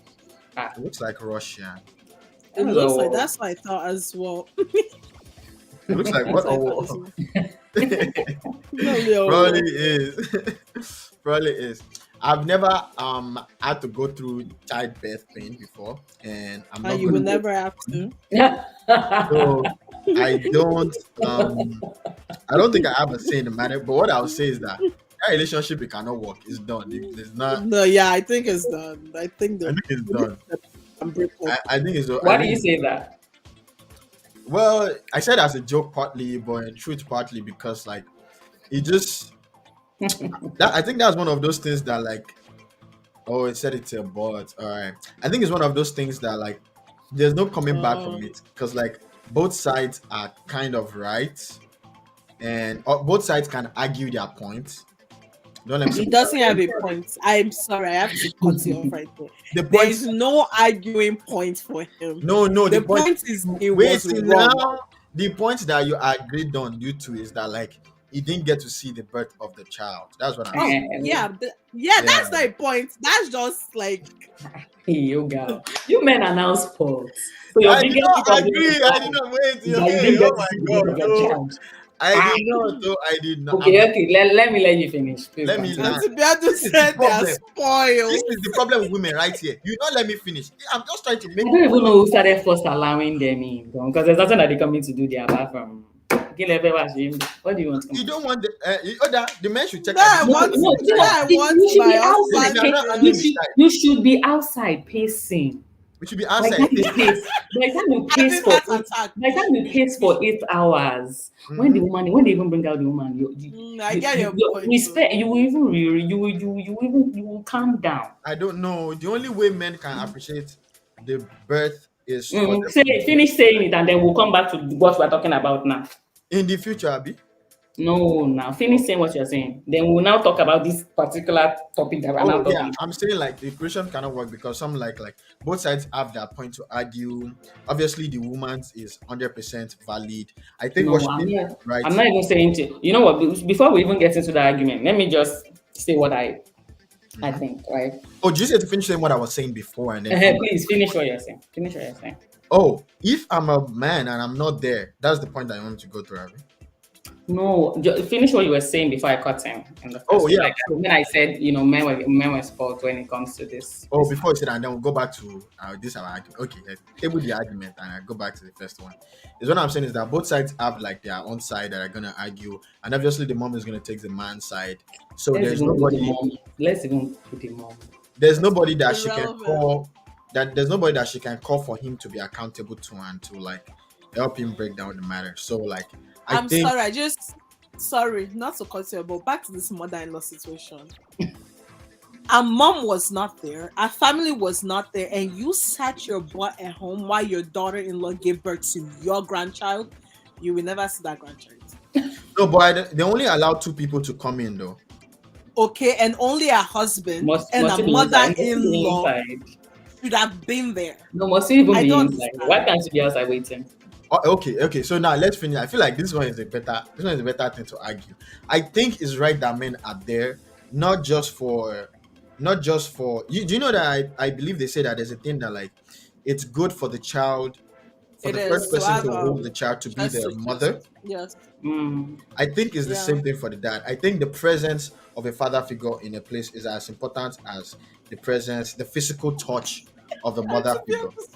It looks like Russian. It looks like that's what I thought as well. It looks like what? Probably is. I've never had to go through childbirth pain before, and I'm not. You will never have to. So I don't. I don't think I have a say in the matter. But what I would say is that relationship it cannot work. It's done. It's not. No, yeah, I think it's done. I think it's done. I think it's. Why do you say that? Well, I said as a joke partly, but in truth partly because like it just that I think that's one of those things that like oh it said it's a but all right. I think it's one of those things that like there's no coming back from Um, it because like both sides are kind of right and both sides can argue their points. Don't let me say he both doesn't have sides. a point. I'm sorry, I have to cut you off right there. The There point is no arguing point for him. no the The point point is it wait was till wrong. now the point that you agreed on you two is that like he didn't get to see the birth of the child. That's what I'm Oh, saying. yeah, yeah, Yeah. that's not a point. That's just like Hey, you girl. You men are now sports. So your I did biggest not problem agree. is I did not wait. that you Hey, didn't oh get to my see the God, birth of your no, child. I Ah, did not. No, I did not. okay, okay. Let me let you finish. Please Let me continue. land. Auntie Biodun This is the said they are problem. This spoiled. is the problem with women right here. You not let me finish. I'm just trying to make I don't point. even know who started first allowing them in because there's nothing that they come in to do there apart from kill everyone. What do you want to come You and don't do? want the men should check Now out I the No, want, child. no, you now know, I want you should my be Since outside. we are husband not You handling to. the should child, you should be outside pacing. we should be By the outside. time you pace, by the time you pace Having for heart eight, attack. by the time you pace for 8 hours, when the Mhm. woman, when they even bring out the woman, I get your you point. respect. You will even you will calm down. I don't know. The only way men can appreciate the birth is for them Say to finish saying it, and then we'll come back to what we're talking about now. in the future, Abby. No, now finish saying what you're saying. Then we'll now talk about this particular topic that we're now Oh yeah, talking I'm saying like the equation cannot work because some like both sides have their point to argue. Obviously, the woman's is 100% valid. I think what No, she did was right. I'm not even saying to you know what before we even get into the argument, let me just say what I Mhm. think, right? Oh, did you say to finish saying what I was saying before and then come back? Please finish what you're saying. Finish what you're saying. Oh, if I'm a man and I'm not there, that's the point that I want to go through, Abby. No, finish what you were saying before I cut him in the Oh first place. yeah. Like when I said, men were spoiled when it comes to this. Oh, This before you say that, and then we'll go back to this our argument. Okay, table the argument and I go back to the first one. Is what I'm saying is that both sides have like their own side that are gonna argue, and obviously the mom is gonna take the man's side. So let's even put the mom. Let's even put the mom. there's nobody that she can Irrelevant. call that there's nobody that she can call for him to be accountable to and to like help him break down the matter. So like I I'm think sorry. Sorry, not to cut you, but back to this mother-in-law situation. Our mom was not there. Our family was not there, and you sat your butt at home while your daughter-in-law gave birth to your grandchild. You will never see that grandchild. no, but they only allow two people to come in though. Okay, and only a husband and Must a it be inside? Must it be mother-in-law inside? should have been there. No, must it even I be don't inside? Why understand. can't you be outside waiting? Oh, okay. So now let's finish. I feel like this one is a better thing to argue. I think it's right that men are there, not just for you. Do you know that I believe they say that there's a thing that like it's good for the child, for It the first is to person have to hold the child to be chest the to chest. mother. Yes. Mm. I think it's the Yeah. same thing for the dad. I think the presence of a father figure in a place is as important as the physical touch of the And mother to be figure. honest,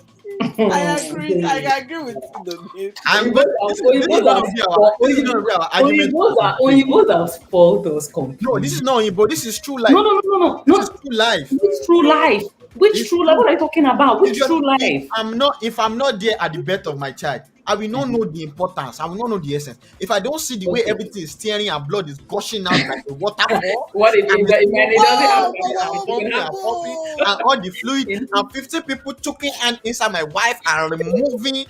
I agree. I agree with you, Dominic. And Oyinbos but are this is Oyinbos going are to be our spoiled. this is going to be our argument. Oyinbos are spoiled us No, this completely. is not Oyinbo. This is true No, life. no, no, no, no, This is not true life. which true life. Which It's true life? true. What are you talking about? If Which you're true if life? I'm not there at the birth of my child, I will not Mhm. know the importance. I will not know the essence. If I don't see the way Okay. everything is tearing and blood is gushing out like a waterfall, What if and the smoke it doesn't have Whoa, pumping whoa, and whoa, it can pumping have and pumping, whoa, and all the fluid, in, and 50 people choking and inside my wife and removing,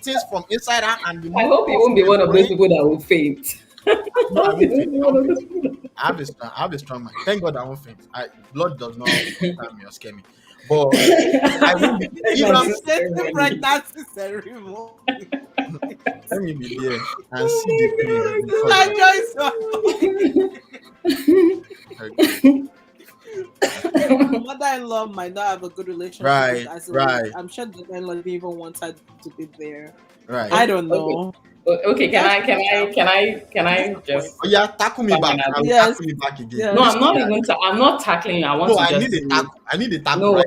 things from inside her and I removing hope you blood won't from be her one of those brain. people that will faint. I No, I hope you won't won't faint. be I one won't of faint. those people. I have a strong mind. Thank God I won't faint. Blood does not scare me or scare me. But I won't be if I'm devastating pregnancy ceremony. let me be there and see the pain because Oh of Sister Joyce okay. mother-in-law might not have a good relationship with Right, as a right, I'm sure the mother-in-law didn't even want her to be there. right. I Okay, don't know. okay. Let's finish our Can this I point. just Oh yeah, tackle me find back. I another? will Yes, tackle you back again. No, yes. This I'm not one, even. I'm not tackling you. I want no, to I just need a say tackle. I need a tackle, no. right?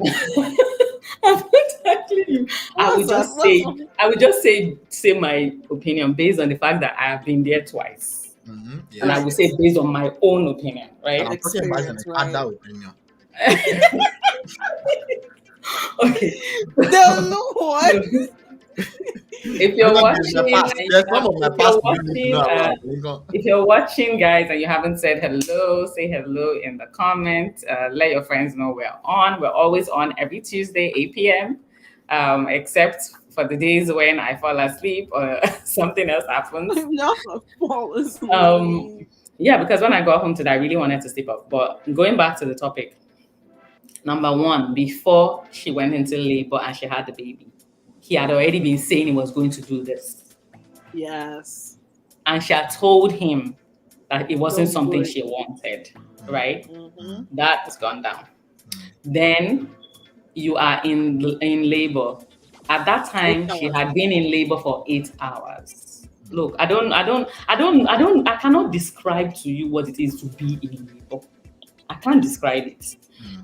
I'm not tackling you. I will What's that? just What's say. that? I will just say my opinion based on the fact that I have been there twice, and I Yes. will Right. say based on my own opinion, And I'm right? talking about Experience, an right? adult opinion. Okay. The Lord. No. If I you're know there's my watching, past. There's some of my if past you're you don't need to know watching, about. You know. if you're watching, guys, and you haven't said hello, say hello in the comments. Let your friends know we're on. We're always on every Tuesday, 8 p.m. Except for the days when I fall asleep or something else happens. I'm not a fall Um, asleep. yeah, because when I got home today, I really wanted to sleep off. But going back to the topic, number one, before she went into labor and she had the baby, he had already been saying he was going to do this. Yes. And she had told him that it wasn't Don't do something it. she wanted, right? Mm-hmm. That has gone down. Then you are in labor. At that Eight time, she hours. had been in labor for 8 hours. Look, I cannot describe to you what it is to be in labor. I can't describe it.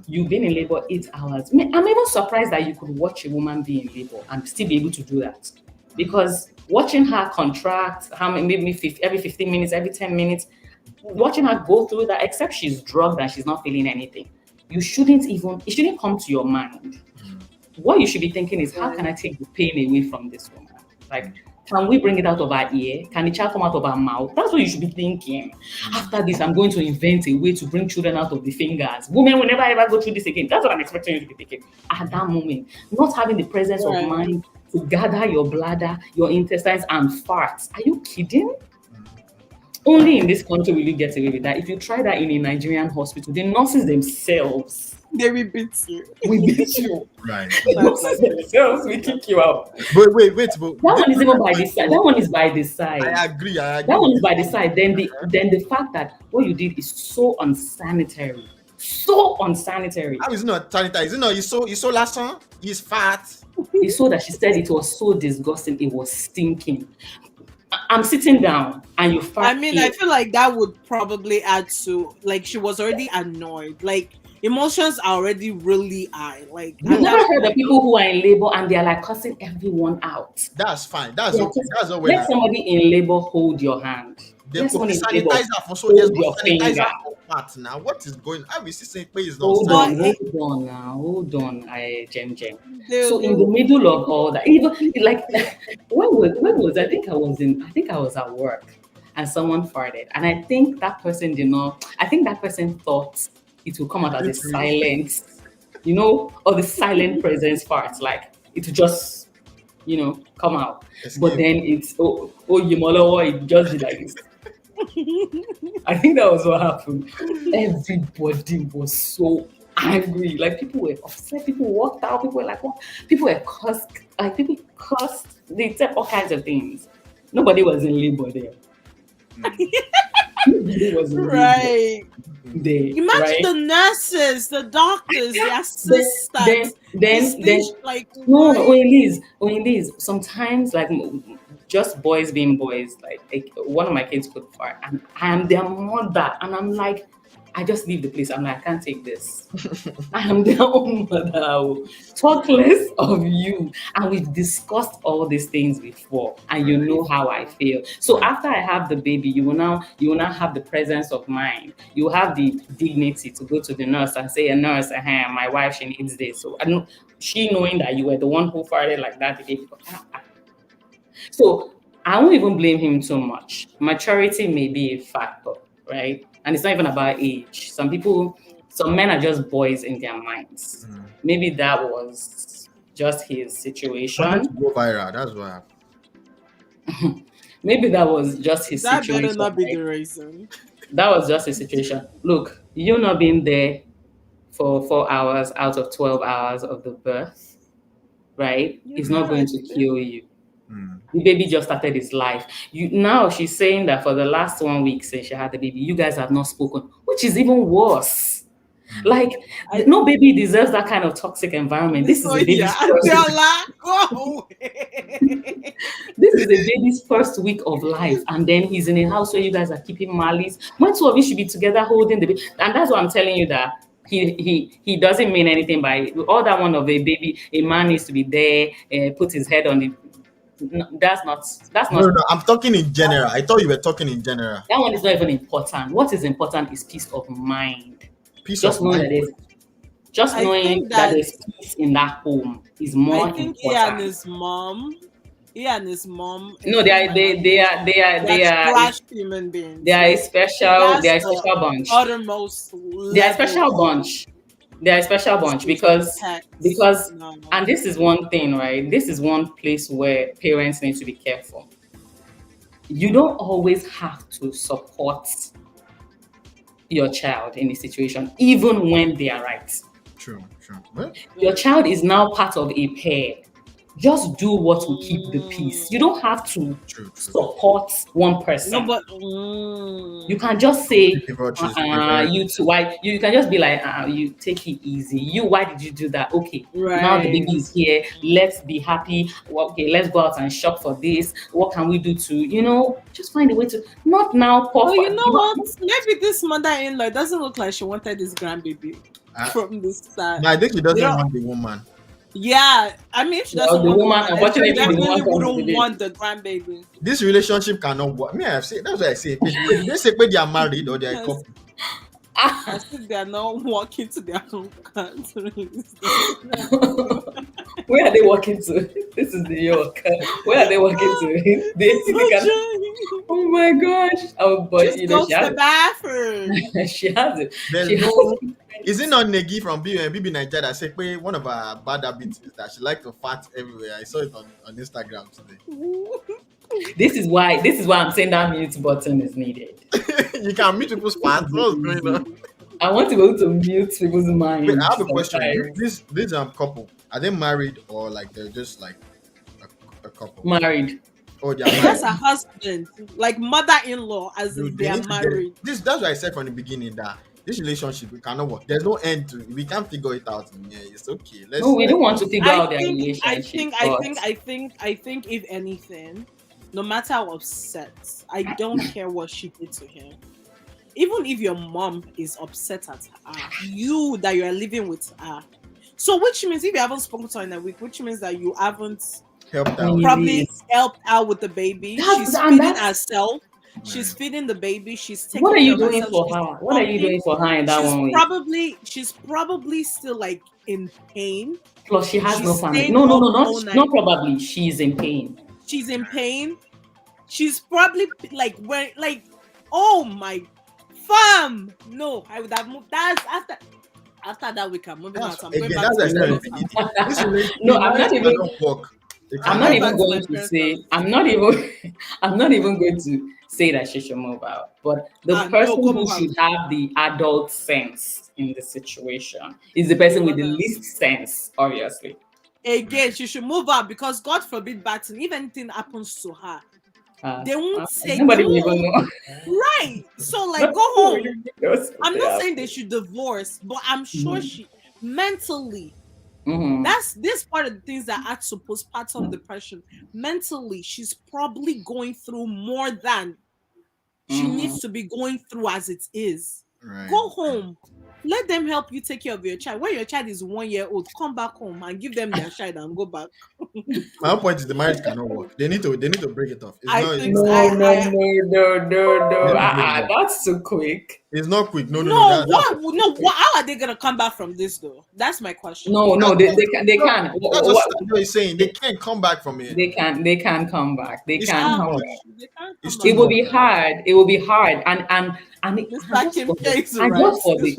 You've been in labor 8 hours. I'm even surprised that you could watch a woman be in labor and still be able to do that. Because watching her contract, how many, maybe every 15 minutes, every 10 minutes, watching her go through that, except she's drugged and she's not feeling anything, it shouldn't come to your mind. What you should be thinking is, how can I take the pain away from this woman? Like, can we bring it out of her ear? Can the child come out of her mouth? That's what you should be thinking. After this, I'm going to invent a way to bring children out of the fingers. Women will never ever go through this again. That's what I'm expecting you to be thinking at that moment. Not having the presence of mind to gather your bladder, your intestines, and farts. Are you kidding? Only in this country will you get away with that. If you try that in a Nigerian hospital, the nurses themselves They will beat you. will beat you. Right. The nurses themselves will kick you out. But wait. But That one is even by the side. That one is by the I side. agree. That one is by the side. Then the fact that what you did is so unsanitary. So unsanitary. How is it not sanitary? Is it not? You saw last one. He's fat. It's so that she said it was so disgusting. It was stinking. I'm sitting down and you fart. I mean, I feel like that would probably add to, like, she was already annoyed. Like, emotions are already really high. Like, You've never heard of people who are in labor and they're like cussing everyone out. That's fine. That's Yeah, okay. That's all well. let somebody in labor hold your hand. They Let put somebody in labor sanitizer for so hold there's no your sanitizer finger. for fat now. What is going? I will say is not Hold sanitary. on now, hold on, Jem. they- So in the middle of all that, even like when was I think I was at work and someone farted, and I think that person did not. I think that person thought it will come out as a silent, or the silent presence fart, like it will just, come out. But then it's Yimolowo, it just be like this. I think that was what happened. Everybody was so angry. Like people were upset. People walked out. People were like, "What?" People were cussed. Like people cussed. They said all kinds of things. Nobody was in labor there. Nobody was in labor right. there. Imagine right? the nurses, the doctors, the assistants. Then like, no, why- Oyin-Liz, sometimes like just boys being boys, like one of my kids could fart and I am their mother and I'm like, I just leave the place. I'm like, I can't take this. I am their own mother. Talk less of you. And we've discussed all these things before, and you know how I feel. So after I have the baby, you will now have the presence of mind. You have the dignity to go to the nurse and say, a nurse, my wife, she needs this. So I know she knowing that you were the one who farted like that the day before. So I won't even blame him too much. Maturity may be a factor, right? And it's not even about age. Some men are just boys in their minds. Maybe that was just his situation. Wanted to go viral. That's what happened. Maybe that was just his that situation. better not be the reason. That was just a situation. Look, you not being there for 4 hours out of 12 hours of the birth, right? It's not going to kill you. The baby just started his life. Now she's saying that for the last 1 week since she had the baby, you guys have not spoken, which is even worse. Like, no baby deserves that kind of toxic environment. This is a baby's first This is a baby's first week of life, and then he's in a house where you guys are keeping malice. When two of you should be together holding the baby, and that's what I'm telling you, that he doesn't mean anything by all that one of a baby. A man needs to be there, put his head on the. No, that's not. No, I'm talking in general. I thought you were talking in general. That one is not even important. What is important is peace of mind. Just knowing that there's peace in that home is more important. He and his mom, he and his mom, a No, they film are and they are they are they're they are trash human beings. they are a Like special they that's are a the special bunch. uttermost They are a level special of bunch. They are a special bunch because disrespect. because No, no. and this is one thing, right? This is one place where parents need to be careful. You don't always have to support your child in a situation, even when they are right. True, true. Well, Your Very child true. is now part of a pair. Just do what will keep the peace. You Mm. don't have to true, true. support one No, person. but You can just say, Be very you too. Why you can just be like, you take it easy. You, why did you do that? Okay, now the right. baby is here. Let's be happy. Well, okay, let's go out and shop for this. What can we do to, just find a way to not now But puff. you know what? Maybe this mother-in-law doesn't look like she wanted this grandbaby uh, from the start. no, I think she You doesn't know, want the woman. yeah. I mean, if she Well, doesn't the want the woman, woman, then she unfortunately, the definitely woman comes with wouldn't it. want the grandbaby. This relationship cannot work. Me, I've said that's what I say. They say they are married or they are a Yes. couple. As if they are not walking to their own countries. Where are they walking to? This is New York. Where are they walking to? They can. Oh my gosh! Oh, but Just go she to has the bathroom. it. She has it. There's She has no. it. Is it not Negi from BB Nigeria that said one of her bad habits is that she likes to fart everywhere? I saw it on Instagram today. This is why I'm saying that mute button is needed. You can meet people's farts. What's going on? I want to be able to mute people's minds. Wait, I have a question. sometimes. This couple, are they married or like they're just like a couple? Married. Oh, they are married. That's a husband, like mother-in-law, as Dude, if they are need to get- married. That's what I said from the beginning that this relationship we cannot work. There's no end to it. We can't figure it out. Yeah, it's okay. No, we don't want to figure out their I relationship. think, if anything, no matter how upset, I don't care what she did to him. Even if your mom is upset at her, you that you are living with her. So, which means if you haven't spoken to her in a week, which means that you haven't help When out. you probably leave. helped out with the baby. She's And feeding that's- herself. She's Right. feeding the baby. She's taking What are you care of doing herself. for She's her? What are you doing for her in that one week? She's probably still like in pain. Plus, she has she's no family. staying No, up all not night. not probably. She's in pain. She's in pain. She's probably like oh my fam. No, I would have moved. That's after that week. I'm moving out. I'm going Again, back that's to what I my said in the parents' house. beginning. This relationship No, I'm not even. cannot work. It I'm cannot not Back even to going my to parents' say. house. I'm not even. I'm not even going to say that she should move out. But the No, person come who on. should have the adult sense in the situation is the person with the Mother. least sense, obviously. Again, she should move out because God forbid bad thing. If anything happens to her, they won't say Nobody they will even won't. know. Right. So like go home. Knows what I'm they not have. saying they should divorce, but I'm sure she mentally Mhm. that's this part of the things that add to postpartum depression. Mentally, she's probably going through more than she needs to be going through as it is. Right. Go home. Let them help you take care of your child. When your child is 1 year old, come back home and give them their child and go back. My own point is the marriage cannot work. They need to break it off. It's I not think No, I- no, I- no. I- That's too quick. it's not quick. No. What? How are they gonna come back from this though? That's my question. No, they can. They can. That's what Sandra is saying. They can't come back from it. They can come back. They It's can too come much. back. They can't It's come too It back. will be hard. It will be hard. And This and like just him for the case, and right? just for the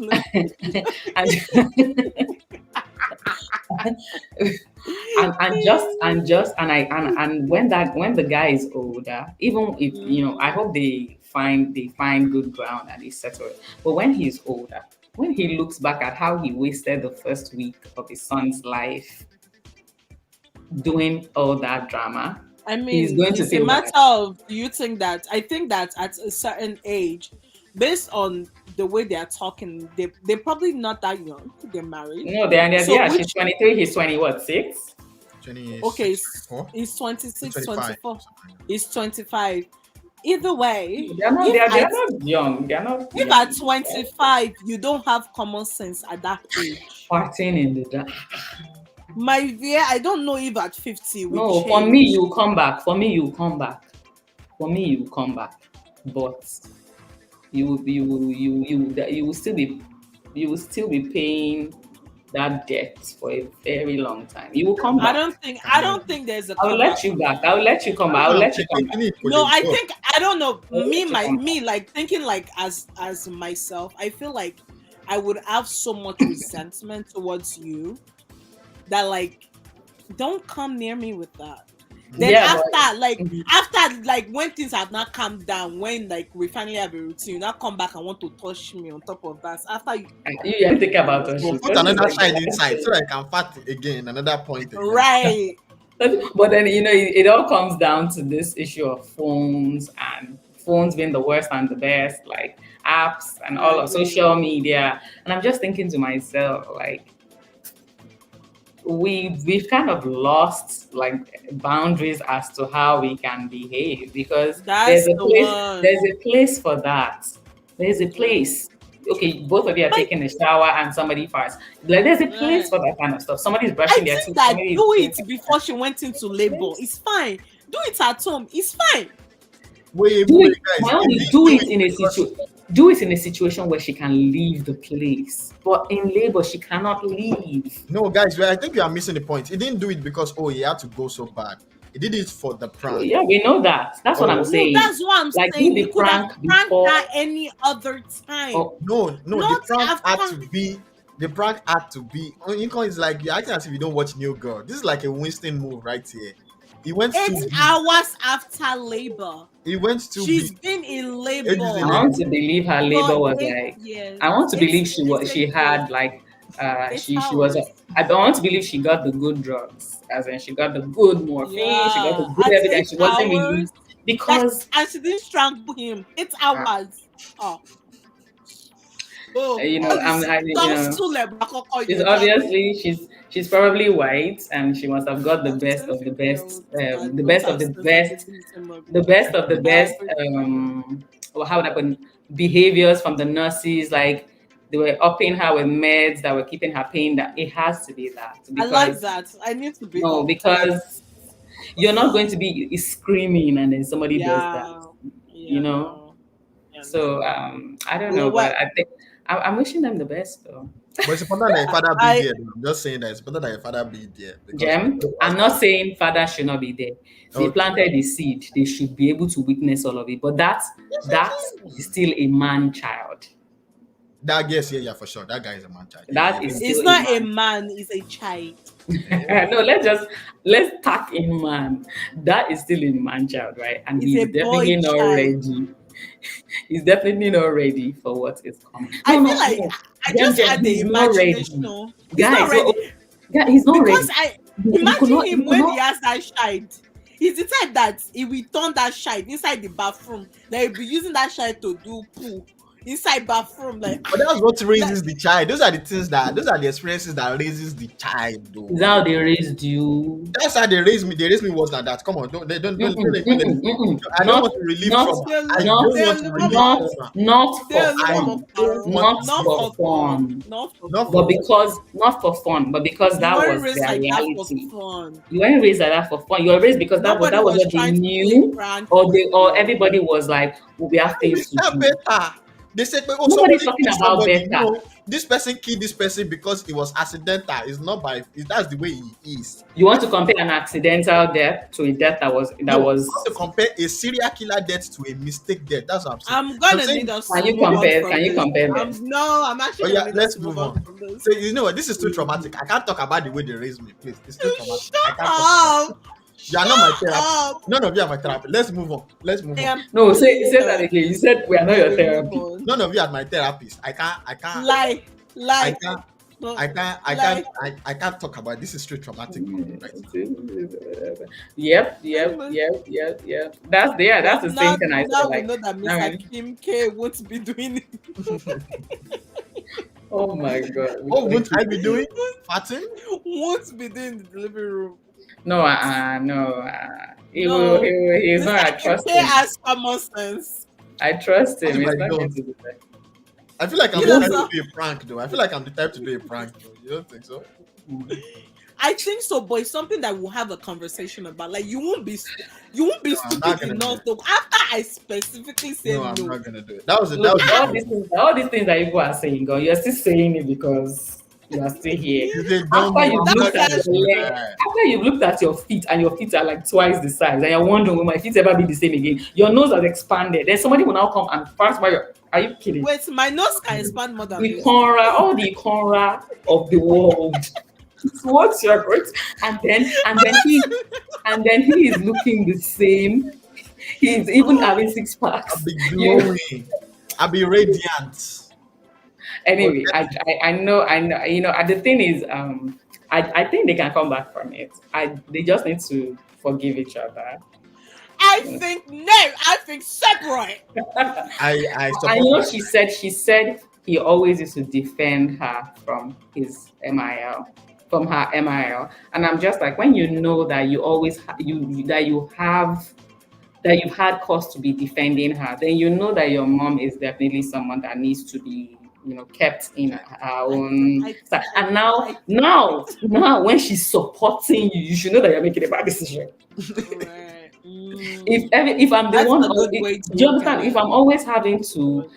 and when the guy is older, even if I hope they find good ground and they settle it. But when he's older, when he looks back at how he wasted the first week of his son's life doing all that drama, I mean, he's going to it's a feel matter bad. of do you think that I think that at a certain age, based on the way they are talking, they're probably not that young. They're married. No, they're So yeah, which- she's 23, he's 20, what, 6? 26, Okay, 24? he's 26, 25. 24. He's 25. Either way, They're not, if they're at- not young. They're not if young. at 25 you don't have common sense at that age, Farting in the dark. my dear, I don't know if at 50 we No, change. for me, you come back. For me, you come back. But you will still be paying that depth for a very long time. You will come I back. don't think I don't think there's a I will let comeback you on back. that. I will let you come back. I will let you come back. No, I think I don't know. I will let you come back. Me like thinking like as myself, I feel like I would have so much resentment towards you that like don't come near me with that. Then Yeah, but after like when things have not calmed down, when like we finally have a routine, you now come back and want to touch me on top of that. After you have to think about us. We'll put another side inside so that I can fart again, another point again. right. But then it all comes down to this issue of phones and phones being the worst and the best, like apps and all of social media. And I'm just thinking to myself, like we've kind of lost like boundaries as to how we can behave because That's the one. there's a place for that. There's a place. Okay, both of you are Like- taking a shower and somebody farts. Like there's a place for that kind of stuff. Somebody's brushing I their think teeth. that somebody do is- it before she went into labor. It's fine. Do it at home. It's fine. Wait, do it. guys. Why don't you do it in a situation? Do it in a situation where she can leave the place, but in labor she cannot leave. No, guys, I think you are missing the point. He didn't do it because he had to go so bad. He did it for the prank. Yeah, we know that. That's what I'm No, saying. No, that's what I'm Like, saying. do the You could have prank pranked before- her any other time. Oh, No, Not the prank had after. to be. The prank had to be. Lincoln is like you're acting as if you don't watch New Girl. This is like a Winston move right here. He went 8 to. hours after labor. He went to. She's been in labor. It is I in want to believe her labor for was 8 like. years. I want to believe It's- she was. it's She like had like. She was. hours. I want to believe she got the good drugs, as in she got the good morphine. She got the Yeah, good at everything. 8 She wasn't really hours. because And she didn't strangle him. 8 hours. Oh. Oh, she's obviously she's probably white and she must have got the best of the best, the best of the best, the best of the best. Or how would I put it? Behaviors from the nurses, like they were upping her with meds that were keeping her pain. That it has to be that. I like that. I need to be no, because you're not going to be screaming and then somebody does that. You know. So I don't know, but I think I'm wishing them the best though. But it's important that your father be there. I'm just saying that it's important that your father be there. Jem, I'm not saying father should not be there. They Okay. planted the seed. They should be able to witness all of it. But that is still a man child. That yes, yeah, for sure. That guy is a man child. That is It's still not a man, it's a child. No, let's tack in man. That is still a man child, right? And It's he's a boy definitely not child. ready. He's definitely not ready for what is coming. I feel like I just Jem, had the he's not ready. imagination. No, he's Guys, not ready. Yeah, he's not Because ready. I imagine him when he has that child. He's the type that he will turn that child inside the bathroom. Like he'll be using that child to do poo inside bathroom. Like But that's what raises the child. Those are the experiences that raises the child, though. Is that how they raised you? That's how they raised me. They raised me worse than that. Come on, don't. I don't want to relieve Not- from. I not- don't want to relieve Not from. not for there's I fun. no don't Not not for for fun. fun. Not for Not fun. But because not for fun, but because that You weren't was raised their like that reality. for fun. You weren't raised like that for fun. You were raised because that was Nobody what they trying to knew, play prank or for everybody was like, well, we have things to do. better. They said, oh, Nobody's somebody talking killed about somebody. better. No, this person killed this person because it was accidental. It's not by. That's the way he is. You want to compare an accidental death to a death that was You want to compare a serial killer death to a mistake death. That's what I'm saying. I'm gonna I'm saying- need us. Can you to move on compare? from Can you this. compare them? I'm actually. Oh, yeah, gonna need let's us to move move on. from this. So you know what? This is too traumatic. I can't talk about the way they raised me. Please, it's too traumatic. I Shut can't talk about up! it. You are not my therapist. Up! None of you are my therapist. Let's move on. Let's move on. No, say that again. You said we are not your therapy. None of you are my therapist. I can't. Lie. I can't. No. I can't talk about this. Is straight traumatic. Right? Yep. That's the same Now- thing I now said. we Like, know that Mr. alright. Kim K won't be doing it. oh my god. What would I be doing? Farting? Won't be doing the delivery room. No, no. He's Mr. not. I Kim trust K him. has common sense. I trust him. Oh He's my not God. going to do that. I feel like I'm You the know, type to do a prank, though. I feel like I'm the type to do a prank, though. You don't think so? I think so, but it's something that we'll have a conversation about. Like you won't be I'm not stupid gonna enough to after I specifically say No, no. I'm not gonna do it. That was Look, all these things that people are saying, girl, you're still saying it because You are still here. You say, don't After move, you've I'm looked not at That's your getting leg, there. after you've looked at your feet and your feet are like twice the size, and you're wondering, will my feet ever be the same again? Your nose has expanded. Then somebody will now come and pass by your. Are you kidding? Wait, my nose can expand more than The this. corner, all the corner of the world. It's what you're going to, and then he is looking the same. He's even having six I'll packs. be You glowing. I'll be radiant. But anyway, I know. The thing is, I think they can come back from it. They just need to forgive each other. I think no. I think separate. I And support that. she said he always used to defend her from his MIL, from her MIL, and I'm just like, when you know that you always that you've had cause to be defending her, then you know that your mom is definitely someone that needs to be, kept in her own I side. And now, I now, now, when she's supporting you, you should know that you're making a bad decision. right. If I'm the That's one, a good way to do you look at understand? If it. I'm always having to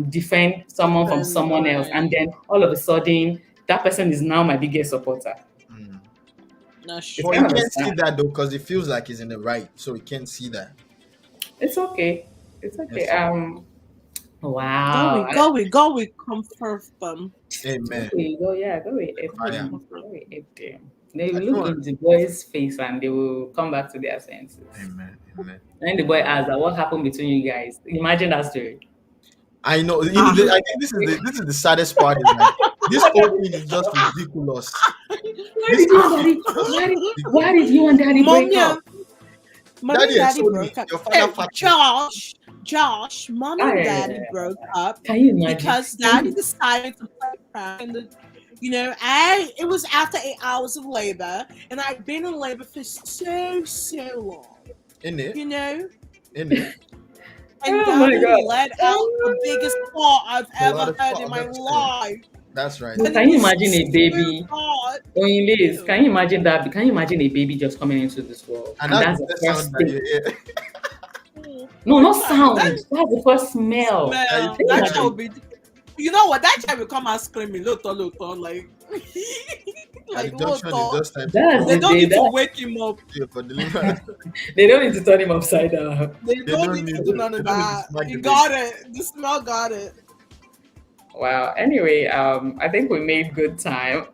defend someone from Depend, someone else, right. and then all of a sudden that person is now my biggest supporter, Mm. That's it's But true. he kind of a can't see sad. that though, because it feels like he's in the right, so he can't see that. It's okay. It's okay. Yes. Wow. Go with comfort them. Amen. There you go. Yeah, go with it. Go with Fire. Go comfort. with it them. They I will just look want. in the boy's face and they will come back to their senses. Amen. Amen. And the boy asks, "What happened between you guys?" Imagine that story. I know. Ah. I think this is the saddest part. Is like this whole thing is just ridiculous. Why This did you and whole thing daddy? is just Why ridiculous. did you and daddy break Mommy up? and Daddy had daddy told me broke up. your Hey, father fat. Josh, mom Ah, and yeah, yeah, daddy yeah. broke up Can you imagine? because daddy decided to play prank. And it was after 8 hours of labor, and I've been in labor for so long. In it. You know, In it. and Oh my daddy god. let out the biggest fart I've A lot ever of heard in my that's true. life, That's right. So and it can you was imagine a so baby? hard. Oyin-Liz, Ew. can you imagine that? Can you imagine a baby just coming into this world? And And that's that's the the best sound first that thing. you hear. No, Which not one? That sound. That's the first smell. smell. Can you That Yeah. child will imagine? be. You know what? That child will come out screaming, "Loto, loto," like, At the like junction, it's loto. just time to That's call They the don't day need to that wake him up. you for deliverance. they don't need to turn him upside down. They They don't don't need need to to. do none They of don't need to that. smack the You baby. got it. The smell got it. Wow. Anyway, I think we made good time.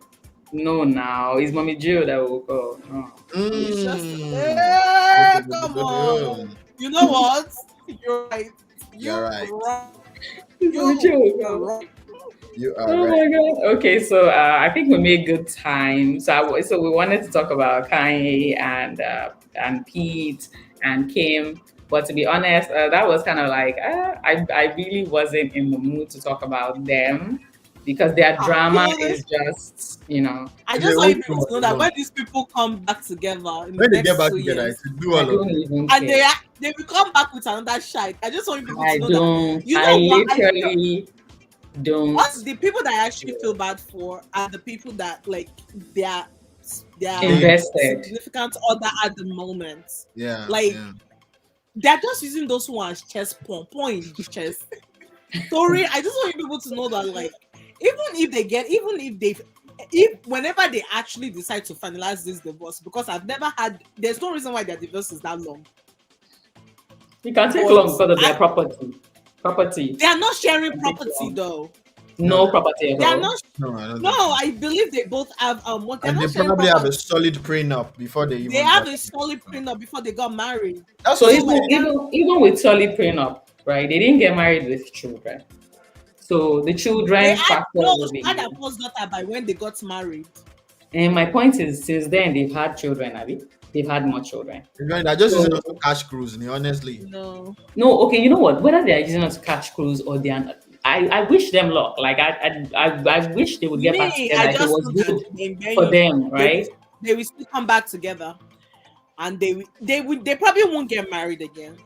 No, now it's Mommy Jill that will go. No. It's just, Mm. hey, come on. You know what? You're right. You're You're right. right. It's Mommy Jill will You're go. right. You are Oh right. my god. Okay, so I think we made good time. So we wanted to talk about Kanye and Pete and Kim, but to be honest, that was kind of like I really wasn't in the mood to talk about them because their drama Honestly, is just I It's just a want whole you show people on to know its that own. when these people come back together in the When they get next back two together, years, it will do I all of don't it. even and care. they will come back with another shite. I just want you people I to know that. don't. You I know what? literally don't. Us, the people that I actually feel bad for are the people that like their Invested. significant other at the moment. Yeah. Like Yeah. they're just using those ones chest pump point in the chest. Sorry, I just want you people to know that like if whenever they actually decide to finalize this divorce, because there's no reason why their divorce is that long. You can take But long because of their property. Property. they are not sharing Can take property long. though. No property at They are all. not. No, I don't No, think so. I believe they both have what they're And they not sharing probably have a property. solid prenup before they They even have got. a solid prenup before they got married. That's So what So like even with solid prenup, right? They didn't get married with children. So the they children had factor no, will she be. had their first daughter by when they got married. And my point is, since then they've had children, Abby. They've had more children. I just using So it for cash cruise, honestly. No. no, okay, you know what? Whether they are using us to catch cruise or they are not, I wish them luck. Like I wish they would get back Me, I together if it just was know good that for them, they will right? they will still come back together, and they probably won't get married again.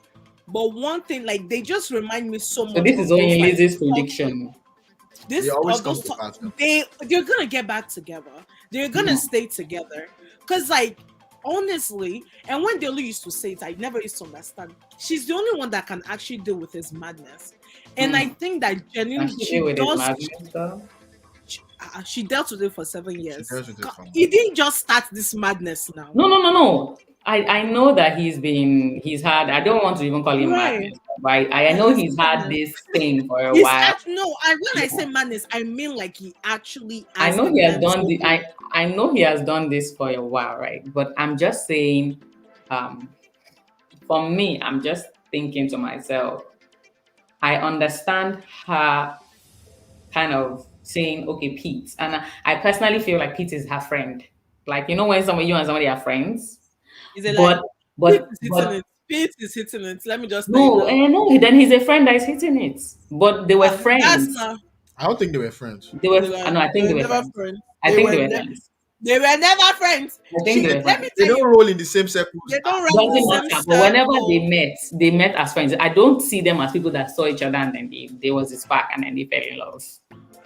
But one thing, like they just remind me so So much this is of those only like Liz's prediction. They this always of come those to pass. Though. they're gonna get back together. They're gonna Mhm. stay together. Cause like honestly, and when Delu used to say it, I never used to understand. She's the only one that can actually deal with his madness. And I think that Can genuinely she she deal with his does madness though? she dealt with it for 7 She years. does with it from. He didn't just start this madness now. No. I know that he's had, I don't want to even call him Right. madness, but I Yeah, know it's he's had madness. this thing for a He's while. actually no. And when I Yeah. say madness, I mean like he actually I has know the he has done mental. the I know he has done this for a while, right? But I'm just saying, um, for me, I'm just thinking to myself, I understand her kind of saying, okay, Pete. And I personally feel like Pete is her friend. Like, when you and somebody are friends, Is it like but Pete but is hitting but it? Pete is hitting it. Let me just tell you no, now. no, then he's a friend that is hitting it. But they were That's friends. not. I don't think they were friends. They were, They no, I think were they were never friends. friends. I think they were friends. They were never friends. I think they were Let me friends. They tell don't you, roll in the same circles. they don't run in the Doesn't same matter. But whenever circle. they met as friends. I don't see them as people that saw each other and then there was a spark and then they fell in love.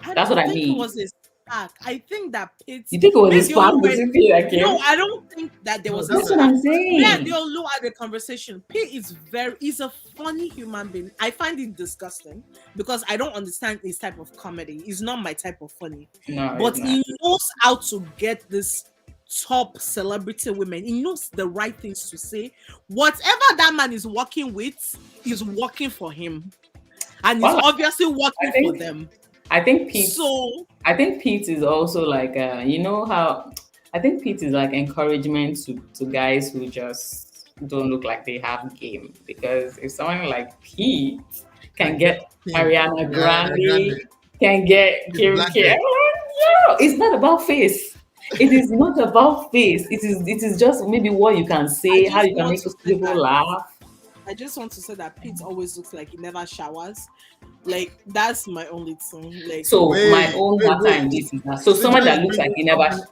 I That's what don't I think it mean. was a spark. I think that You think it was me a and the Olu spark were between Pete and no, Kim? I don't think that there No, was a that's That's what spark. I'm Me and the saying. Olu had a conversation. Pete is he's a funny human being. I find it disgusting because I don't understand his type of comedy. It's not my type of funny. No, But it's not. he knows how to get this top celebrity women. He knows the right things to say. Whatever that man is working with is working for him. And he's Well, obviously I working for think them. I think Pete So I think Pete is also like how I think Pete is like encouragement to guys who just don't look like they have game. Because if someone like Pete can Can get get Kim, Ariana Ariana Grande, Grande, can get Kate Kim K, Blanchett. it's not about face. It is not about face. It is just maybe what you can I say, how just you can want make to say people that laugh. I just want to say that Pete always looks like he never showers. Like that's my only thing. Like So my Wait, own wait, matter wait. in this is that so Sister someone Joy is that looks like bringing he never. something.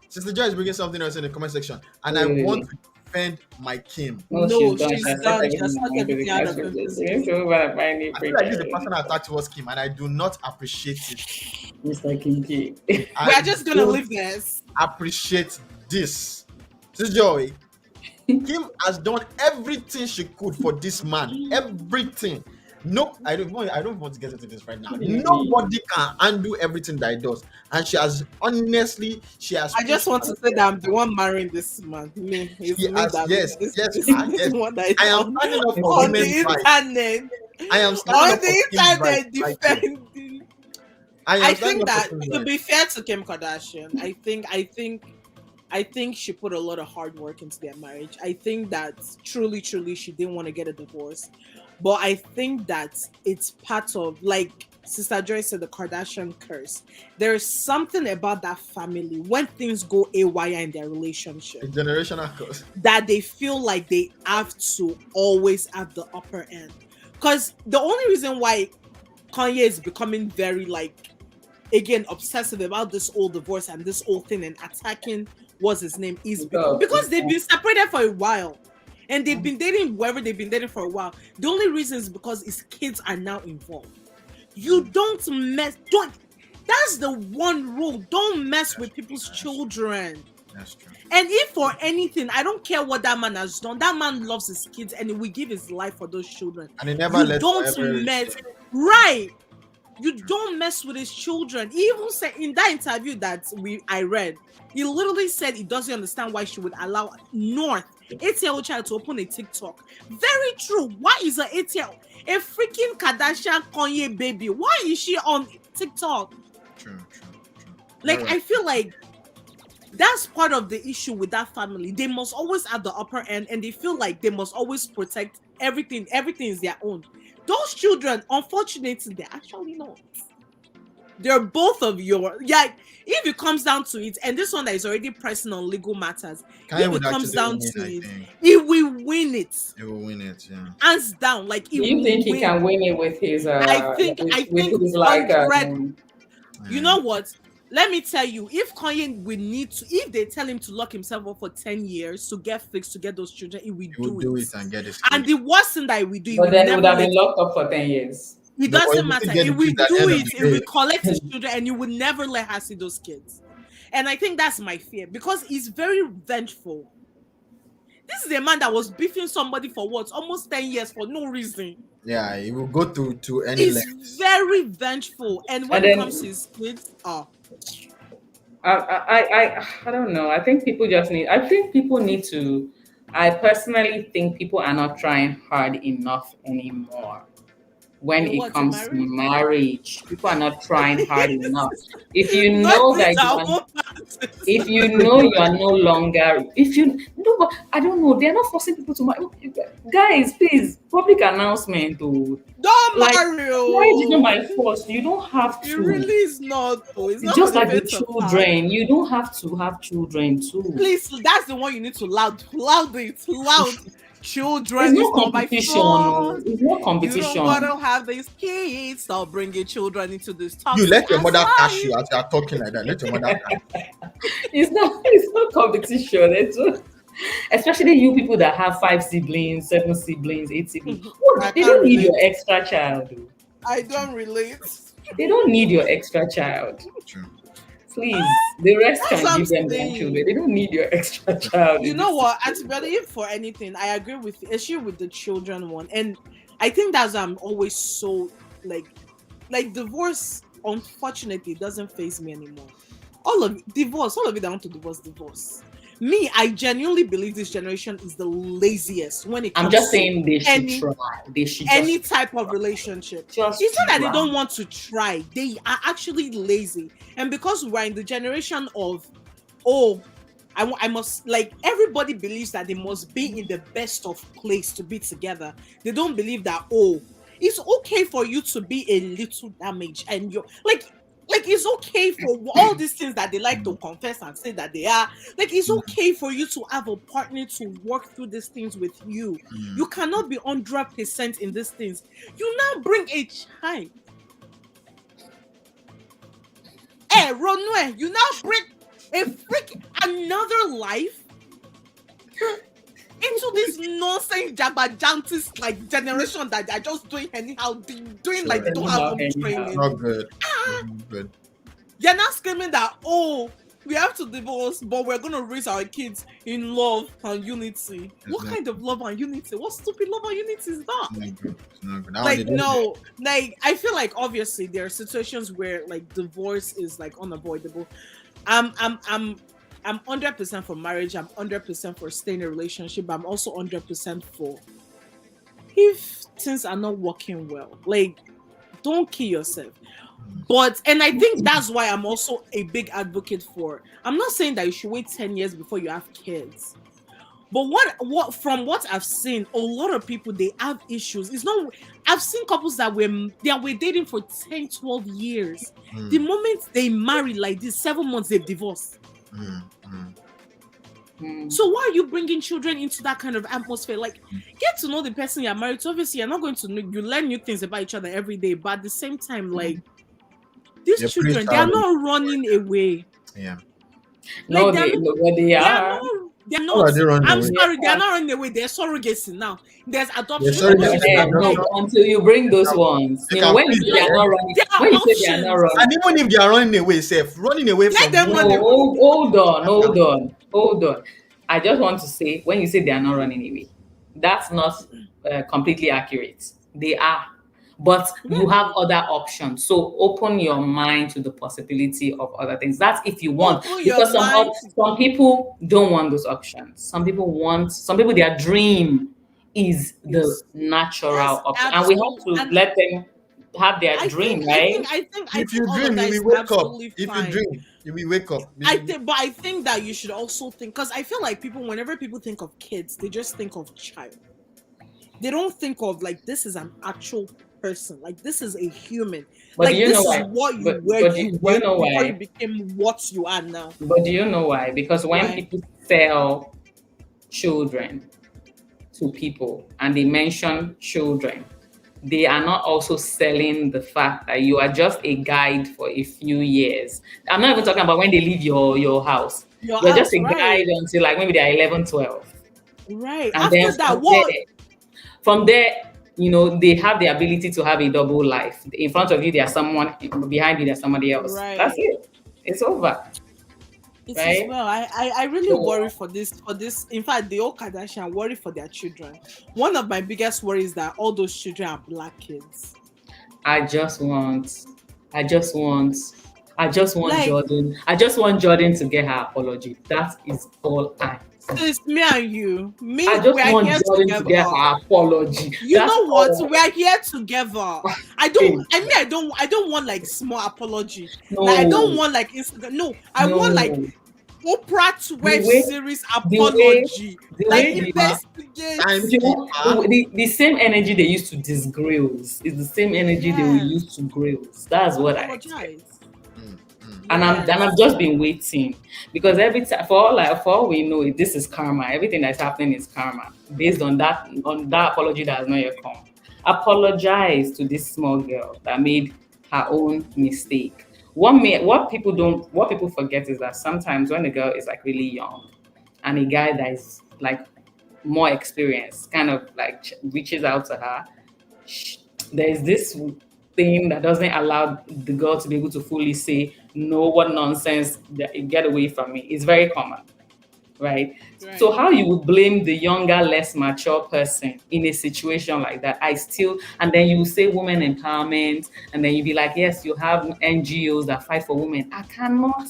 Sister Joy is bringing something else in the comment section, and I Wait, want wait. to defend my Kim. No, she's no, done. She she's has set done. She everything has in sucked mind everything out because of him. she's so gonna find it I feel like this is the preparing. personal attack towards Kim, and I do not appreciate it. Mr. Kinky. We I are just gonna don't leave this. appreciate this. Sister Joy, Kim has done everything she could for this man. Everything. No, I don't want to get into this right now. Nobody can undo everything that he does. And she has she has I just pushed want to say that I'm the one marrying this man. Me, it's she me has that yes, this, yes, this, you are, this yes. one that is I am standing up for on women's the rights. internet. I am standing On up for the Kim's rights. internet Like you. defending. I I am standing think up that for Kim's to rights. be fair to Kim Kardashian, I think she put a lot of hard work into their marriage. I think that truly, truly, she didn't want to get a divorce. But I think that it's part of, like Sister Joy said, the Kardashian curse. There is something about that family when things go awry in their relationship A generational curse. that they feel like they have to always have the upper end. Because the only reason why Kanye is becoming very, like, again, obsessive about this whole divorce and this whole thing and attacking what's his name is because they've been separated for a while and they've been dating whoever they've been dating for a while. The only reason is because his kids are now involved. You don't that's the one rule. Don't mess with people's children. That's true. And if for anything, I don't care what that man has done. That man loves his kids and he will give his life for those children. And he never You let don't forever mess, reach. right? You don't mess with his children. He even said in that interview that I read, he literally said he doesn't understand why she would allow North, 8-year-old child, to open a TikTok. Very true. Why is a 8-year-old, a freaking Kardashian Kanye baby? Why is she on TikTok? True. Like, You're I right. feel like that's part of the issue with that family. They must always have the upper end and they feel like they must always protect everything. Everything is their own. Those children, unfortunately, they're actually not. They're both of your, yeah. If it comes down to it, and this one that is already pressing on legal matters, Kanye if would it comes actually down win, to I it, think. he will win it. He will win it, yeah. Hands down. Like, he Do you will think he win. can win it with his I think with his like 100. You Yeah. know what? Let me tell you, if Kanye will need to, if they tell him to lock himself up for 10 years to get fixed, to get those children, he will He will do it and get his And kid. the worst thing that he will do, he but will then he never would have let been locked up for 10 years. it No, he doesn't will still matter. get He the will kids at the do end of it. the He will day. collect his children, and you will never let her see those kids. And I think that's my fear because he's very vengeful. This is a man that was beefing somebody for what? Almost 10 years for no reason. Yeah, he will go to any He's length. very vengeful. And when And it then comes to his kids, I don't know. I think people just need. I think people need to. I personally think people are not trying hard enough anymore. When in it what? In comes to marriage? marriage, people are not trying hard enough. If you Not know this that you our are, own parties. if you know you are no longer, if you no, but I don't know, they're not forcing people to marry. Guys, please, public announcement. Oh, Don't like marry. marriage is not Oh. by force. You don't have It to. really is not. Oh, it's It's not for just the like the faint of heart. children. You don't have to have children too. Please, that's the one you need to loud it loud. It's Children is not not my competition. No. fault. It's not You don't competition. want to have these kids. Stop bringing children into this You toxic let your mother catch life. you as you are talking like that. Let your mother catch you. It's not. It's not competition. Especially you people that have 5 siblings, 7 siblings, 8 siblings. What? I They can't don't need your relate. extra child. Oh. I don't relate. They don't need your extra child. True. Please, the rest That's can what I'm give them their saying. children. They don't need your extra child. You know what? At if for anything, I agree with you, especially with the children one, and I think that's why I'm always so like divorce. Unfortunately, doesn't phase me anymore. All of it that want to divorce. Me, I genuinely believe this generation is the laziest when it comes I'm just to saying they should any try. They should any just, type of relationship. just It's not that they try. don't want to try, they are actually lazy. And because we're in the generation of, oh, I must, like, everybody believes that they must be in the best of place to be together. They don't believe that, oh, it's okay for you to be a little damaged and you're like it's okay for all these things that they like to confess and say that they are. Like, it's okay for you to have a partner to work through these things with you. You cannot be 100% in these things. You now bring a child. Ronwe, you now bring a freak another life into this nonsense jabajantis like generation that they're just doing anyhow, doing like they don't have home Anyhow. training. Not good. Not good. You're not screaming that, oh, we have to divorce, but we're gonna raise our kids in love and unity. What kind of love and unity? What stupid love and unity is that? It's not good. It's not good. That one Like, they don't no, like, I feel like obviously there are situations where like divorce is like unavoidable. I'm 100% for marriage. I'm 100% for staying in a relationship. But I'm also 100% for if things are not working well, like, don't kill yourself. But, and I think that's why I'm also a big advocate for, I'm not saying that you should wait 10 years before you have kids. But what from what I've seen, a lot of people, they have issues. It's not, I've seen couples that were dating for 10, 12 years. The moment they marry like this, 7 months, they've divorced. So why are you bringing children into that kind of atmosphere? Like, get to know the person you're married to. Obviously, you're not going to know, you learn new things about each other every day, but at the same time, like, these You're children, they are not running away. Yeah. No, Like, they are. They're How are not. they running I'm away? sorry, they're not running away. They're surrogacy now. There's adoption. They're surrogacy. There's Yeah, no, like, until you bring those ones. They You know, can when you please, say they are not running, There are when you say they are not options. running, And even if they are running away, safe, running away Let from them you. run away. hold on. I just want to say, when you say they are not running away, that's not completely accurate. They are, but you have other options. So open your mind to the possibility of other things. That's if you want, Open your because mind. some people don't want those options. Some people their dream is the Yes. natural Yes, option, and we have absolutely. to And let them have their I dream, think, right? If you all of dream, that you is will wake up. absolutely If you fine. dream, you will wake up. But I think that you should also think, because I feel like people, whenever people think of kids, they just think of child. They don't think of like, this is an actual person. Like, this is a human. But Like, do you this know is why? what you But were. do You you were know before why? you became what you are now. But do you know why? Because when Why? people sell children to people and they mention children, they are not also selling the fact that you are just a guide for a few years. I'm not even talking about when they leave your house. Your You're house, just a right? guide until like maybe they're 11, 12. Right. And After then that, what? from there, you know, they have the ability to have a double life. In front of you, there's someone. Behind you, there's somebody else. Right. That's it. It's over. It is right? well. I really So worry for this. In fact, the old Kardashian worry for their children. One of my biggest worries is that all those children are black kids. I just want, I just want, I just want Like Jordan. I just want Jordan to get her apology. That is all I want. it's me and you. I Me, we just are want here Jordan to together. get her apology. You That's know what? all. We are here together. I don't. Hey, I mean, I don't want like small apology. Like I don't no, want like Instagram. No, I want like no. Oprah The 12 way, series the way, apology. the Like way Timekeeper, investigate. you know, timekeeper. the same energy they used to disgrace is the same energy they will Yes. use to grace. That's what I expect. Apologize. Mm, mm. And I've Yes. just been waiting because every time for all we know, this is karma. Everything that's happening is karma based on that apology that has not yet come. Apologize to this small girl that made her own mistake. What people forget is that sometimes when a girl is like really young and a guy that is like more experienced kind of like reaches out to her, sh- there's this thing that doesn't allow the girl to be able to fully say no, what nonsense, get away from me. It's very common, right? So Right. how you would blame the younger, less mature person in a situation like that? And then you say women empowerment, and then you be like, yes, you have NGOs that fight for women. I cannot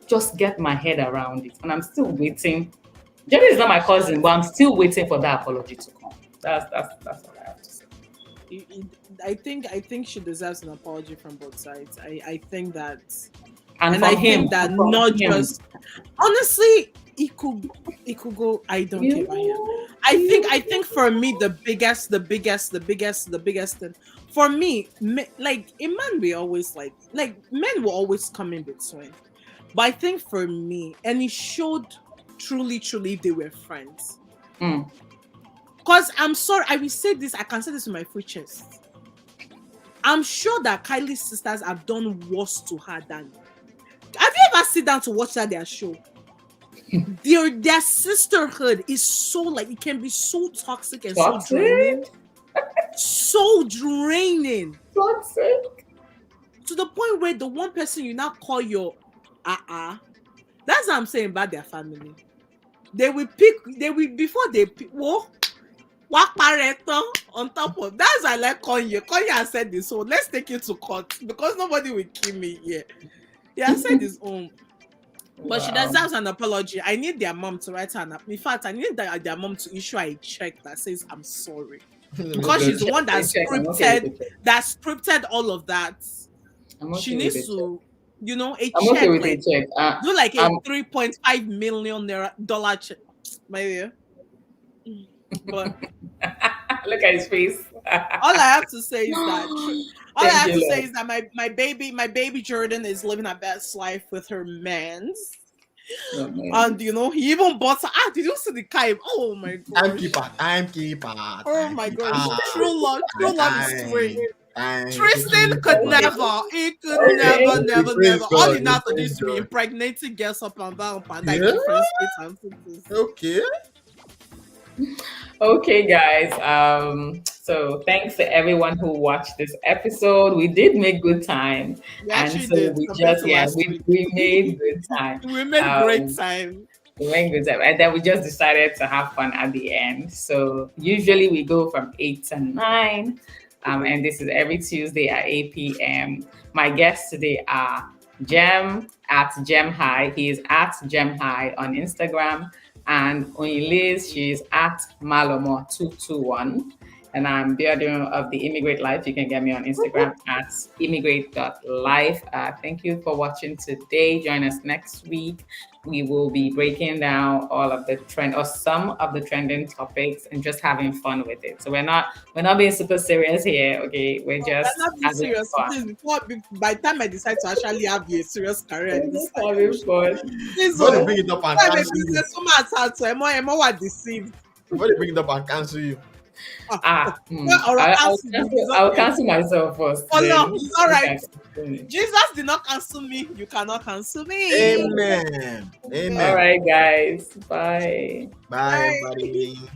just get my head around it, and I'm still waiting. Jerry is not my cousin, but I'm still waiting for that apology to come. That's all I have to say. It- it- I think she deserves an apology from both sides. I think that, And and I from him, think that from not him, just honestly, it could go. I don't care about him. you, I think for me the biggest thing for me, like a man will always like men will always come in between. But I think for me, and it showed truly if they were friends. mm, Cause I'm sorry, I will say this. I can say this with my full chest. I'm sure that Kylie's sisters have done worse to her than. Have you ever sit down to watch their show? Their sisterhood is so like it can be so toxic and so draining, toxic, so draining toxic. to the point where the one person you now call your that's what I'm saying about their family. They will before they pick. Whoa, what pareto on top of that's why I like Kanye. Kanye has said this, so let's take it to court because nobody will kill me here. He has said his own. But she Wow. deserves an apology. I need their mom to write her an In fact, I need their mom to issue a check that says I'm sorry. Because she's the one The check, I'm okay with the check. that scripted all of that. I'm She okay with the needs check. to, a I'm okay check with like the check. do like a Um, $3.5 million check. My dear. But look at his face. all I have to say is that all I Thank have you, to say Lord. is that my baby Jordan is living her best life with her mans. Amen. And he even bought did you see the kind? Oh my gosh. Timekeeper. Oh my gosh. Timekeeper. True love is sweet. Tristan could Timekeeper. never. He could Okay. Praise All he God. now to do Praise is to be God. impregnating girls up and down like Yeah. different states and cities. Okay. Okay, guys. So thanks to everyone who watched this episode. We did make good time, We and actually so did we compared just to last we week. we made good time. We made great Um, time. we made good time, and then we just decided to have fun at the end. So usually we go from 8 to 9, and this is every Tuesday at 8 p.m. My guests today are Jem at Gem High. He is at Gem High on Instagram. And Oyin-Liz, she's at Malomo221. And I'm Biodun of the Immigrate Life. You can get me on Instagram at immigrate.life. Thank you for watching today. Join us next week. We will be breaking down all of the trend or some of the trending topics and just having fun with it. So we're not being super serious here, okay? We're We're just not being having serious. fun. Please, by the time I decide to actually have a serious career in We're this just having fun. please, Before they bring it up and I'm a cancel you. businesswoman at heart, so Emma was deceived. Before they bring it up and cancel you. Or I will cancel myself first. Oh no, then it's all you right. can cancel me. Jesus did not cancel me. You cannot cancel me. Amen. Amen. All right, guys. Bye. Bye, Bye. everybody.